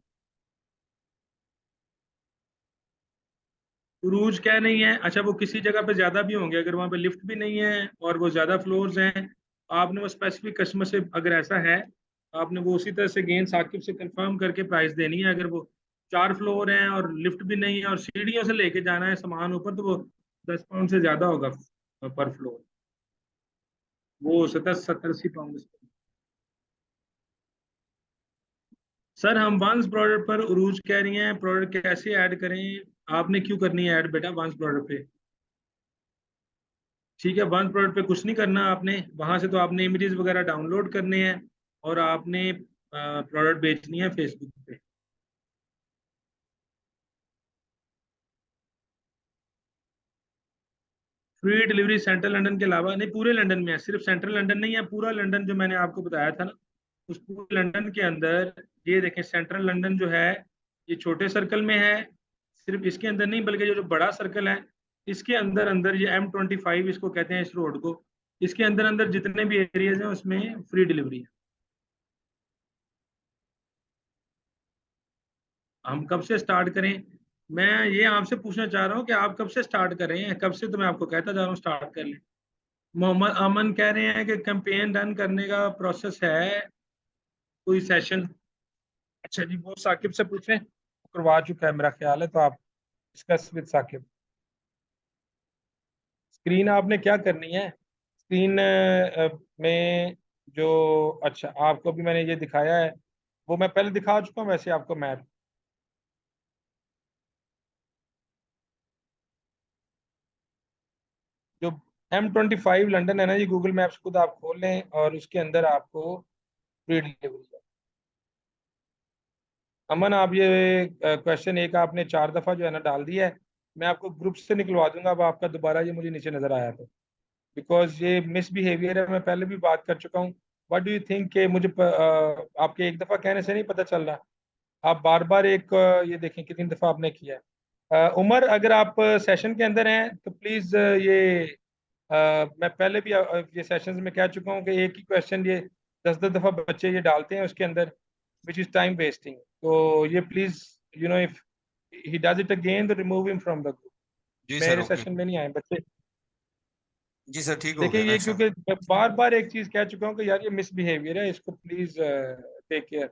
उरूज क्या नहीं है? अच्छा, वो किसी जगह पे ज्यादा भी होंगे, अगर वहां पे लिफ्ट भी नहीं है और वो ज्यादा फ्लोर्स हैं, आपने वो स्पेसिफिक कस्टमर से अगर ऐसा है, आपने वो उसी तरह से गेन साकिब से कंफर्म करके प्राइस देनी है। अगर वो 4 फ्लोर हैं और लिफ्ट भी नहीं है और सीढ़ियों से लेके जाना है सामान ऊपर, तो वो 10 पाउंड से ज्यादा होगा पर फ्लोर। वो 70-80 पाउंड। सर हम वंस प्रोडक्ट पर उरूज कह रही हैं, प्रोडक्ट कैसे ऐड करें? आपने क्यों करनी है ऐड बेटा वंस प्रोडक्ट पे? ठीक है, वन प्रोडक्ट पे कुछ नहीं करना आपने, वहां से तो आपने इमेजेस वगैरह डाउनलोड करने हैं और आपने प्रोडक्ट बेचनी है फेसबुक पे। फ्री डिलीवरी सेंट्रल लंदन के अलावा नहीं, पूरे लंदन में है, सिर्फ सेंट्रल लंदन नहीं है, पूरा लंदन जो मैंने आपको बताया था ना, उस पूरे लंदन के अंदर ये देखें सेंट्रल लंदन जो है ये छोटे सर्कल में है। सिर्फ इसके अंदर नहीं बल्कि जो जो बड़ा सर्कल है इसके अंदर अंदर ये M25 इसको कहते हैं, इस रोड को, इसके अंदर अंदर जितने भी एरियाज हैं उसमें फ्री डिलीवरी है। हम कब से स्टार्ट करें? मैं ये आपसे पूछना चाह रहा हूँ कि आप कब से स्टार्ट कर रहे हैं? कब से तो मैं आपको कहता जा रहा हूँ स्टार्ट कर लें। मोहम्मद अमन कह रहे हैं कि कैंपेन रन करने का प्रोसेस है, कोई सेशन? अच्छा जी, वो साकिब से पूछें, करवा चुका है मेरा ख्याल है, तो आप डिस्कस विद साकिब। स्क्रीन आपने क्या करनी है? स्क्रीन में जो, अच्छा आपको भी मैंने ये दिखाया है, वो मैं पहले दिखा चुका हूँ वैसे आपको मैप। जो M25 लंदन है ना, ये गूगल मैप्स खुद आप खोल लें और उसके अंदर आपको फ्री डिलीवरी है। अमन आप ये क्वेश्चन एक आपने 4 दफा जो है ना डाल दिया है, मैं आपको ग्रुप से निकलवा दूंगा अब आपका दोबारा ये मुझे नीचे नजर आया तो, बिकॉज ये मिसबिहेवियर है, मैं पहले भी बात कर चुका हूँ। व्हाट डू यू थिंक कि मुझे आपके एक दफा कहने से नहीं पता चल रहा, आप बार बार एक ये देखें कितनी दफा आपने किया है। उमर अगर आप सेशन के अंदर हैं तो प्लीज ये मैं पहले भी ये सेशंस में कह चुका हूँ कि एक ही क्वेश्चन ये 10-10 दफा बच्चे ये डालते हैं उसके अंदर, विच इज टाइम वेस्टिंग। तो ये please if he does it again तो remove him from the group. जी सर, मेरे ओके। सेशन में नहीं आए बच्चे। जी सर, ठीक हो देखिए गया ना ये अच्छा। क्योंकि मैं बार बार एक चीज कह चुका हूँ कि यार ये मिसबिहेवियर है, इसको प्लीज टेक केयर।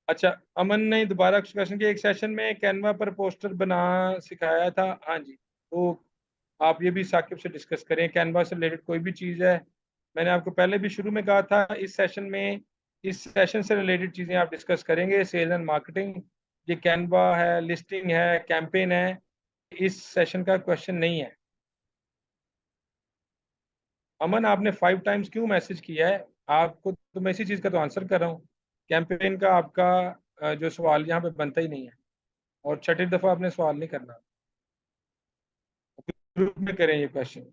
अच्छा, अमन ने दोबारा क्वेश्चन किया, एक सेशन में कैनवा पर पोस्टर बना सिखाया था। हाँ जी, तो आप ये भी साकिब से डिस्कस करें, कैनवा से रिलेटेड कोई भी चीज़ है। मैंने आपको पहले भी शुरू में कहा था इस सेशन से रिलेटेड चीज़ें आप डिस्कस करेंगे, सेल्स एंड मार्केटिंग। ये कैनवा है, लिस्टिंग है, कैंपेन है, इस सेशन का क्वेश्चन नहीं है। अमन, आपने 5 टाइम्स क्यों मैसेज किया है? आपको तो मैं इसी चीज़ का तो आंसर कर रहा हूँ। कैंपेन का आपका जो सवाल यहाँ पे बनता ही नहीं है, और छठी दफ़ा आपने सवाल नहीं करना। ग्रुप में करें ये क्वेश्चन।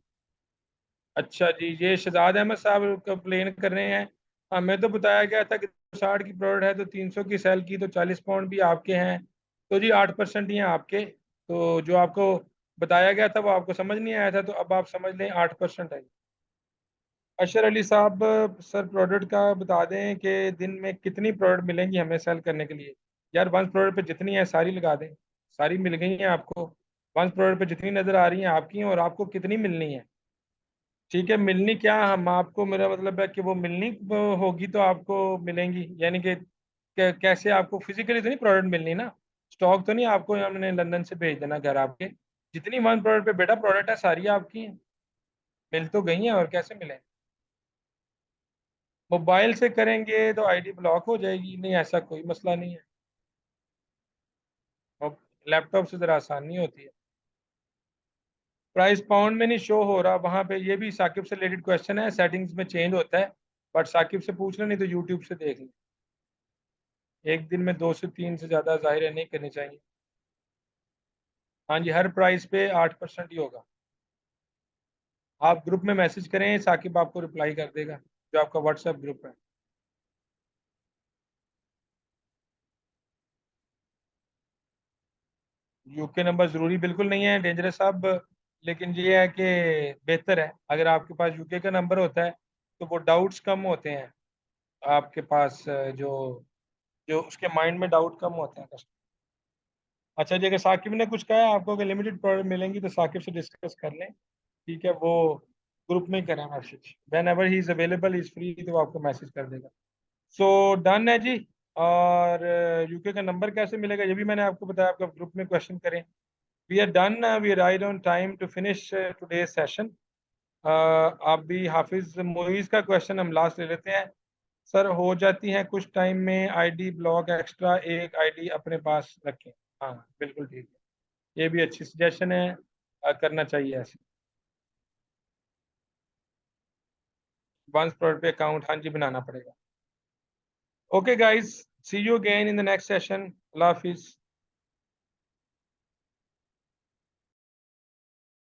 अच्छा जी, ये शहजाद अहमद साहब कंप्लेन कर रहे हैं, हमें तो बताया गया था कि 60 की प्रोडक्ट है तो 300 की सेल की, तो 40 पाउंड भी आपके हैं। तो जी 8% ही हैं आपके। तो जो आपको बताया गया था वो आपको समझ नहीं आया था, तो अब आप समझ लें 8% है। अशर अली साहब, सर प्रोडक्ट का बता दें कि दिन में कितनी प्रोडक्ट मिलेंगी हमें सेल करने के लिए। यार वन प्रोडक्ट पे जितनी है सारी लगा दें, सारी मिल गई हैं आपको। वन प्रोडक्ट पे जितनी नज़र आ रही हैं आपकी हैं, और आपको कितनी मिलनी है। ठीक है, मिलनी क्या, हम आपको, मेरा मतलब है कि वो मिलनी होगी तो आपको मिलेंगी, यानी कि कैसे आपको फिजिकली तो नहीं प्रोडक्ट मिलनी ना, स्टॉक तो नहीं आपको हमने लंदन से भेज देना घर आपके। जितनी वन प्रोडक्ट पे बेटा प्रोडक्ट है सारी आपकी हैं, मिल तो गई हैं, और कैसे मिले। मोबाइल से करेंगे तो आईडी ब्लॉक हो जाएगी, नहीं ऐसा कोई मसला नहीं है। और लैपटॉप से ज़रा आसानी होती है। प्राइस पाउंड में नहीं शो हो रहा वहाँ पे, ये भी साकिब से रिलेटेड क्वेश्चन है, सेटिंग्स में चेंज होता है, बट साकिब से पूछ लें, नहीं तो यूट्यूब से देख लें। एक दिन में 2 से 3 से ज़्यादा ज़ाहिर नहीं करनी चाहिए। हाँ जी, हर प्राइस पे 8% ही होगा। आप ग्रुप में मैसेज करें, साकिब आपको रिप्लाई कर देगा, जो आपका व्हाट्सएप ग्रुप है। यूके नंबर ज़रूरी बिल्कुल नहीं है डेंजरस साहब, लेकिन ये है कि बेहतर है अगर आपके पास यूके का नंबर होता है, तो वो डाउट्स कम होते हैं आपके पास, जो जो उसके माइंड में डाउट कम होते हैं। अच्छा जी, अगर साकिब ने कुछ कहा है आपको कि लिमिटेड प्रोडक्ट मिलेंगी, तो साकिब से डिस्कस कर लें, ठीक है। वो ग्रुप में ही करें message, when ever he is available, is free, तो वो आपको मैसेज कर देगा। सो डन है जी। और यूके का नंबर कैसे मिलेगा ये भी मैंने आपको बताया, आपका ग्रुप में क्वेश्चन करें। We are done, we are right on time to finish today session. आप भी हाफिज मोइज का क्वेश्चन हम लास्ट ले लेते हैं। सर, हो जाती हैं कुछ टाइम में आईडी ब्लॉक, एक्स्ट्रा एक आईडी अपने पास रखें। हाँ बिल्कुल ठीक है, ये भी अच्छी सजेशन है, करना चाहिए ऐसे। वंस प्रोडक्ट पे अकाउंट, हाँ जी बनाना पड़ेगा। Okay guys, see you again in the next session. अल्लाह हाफिज।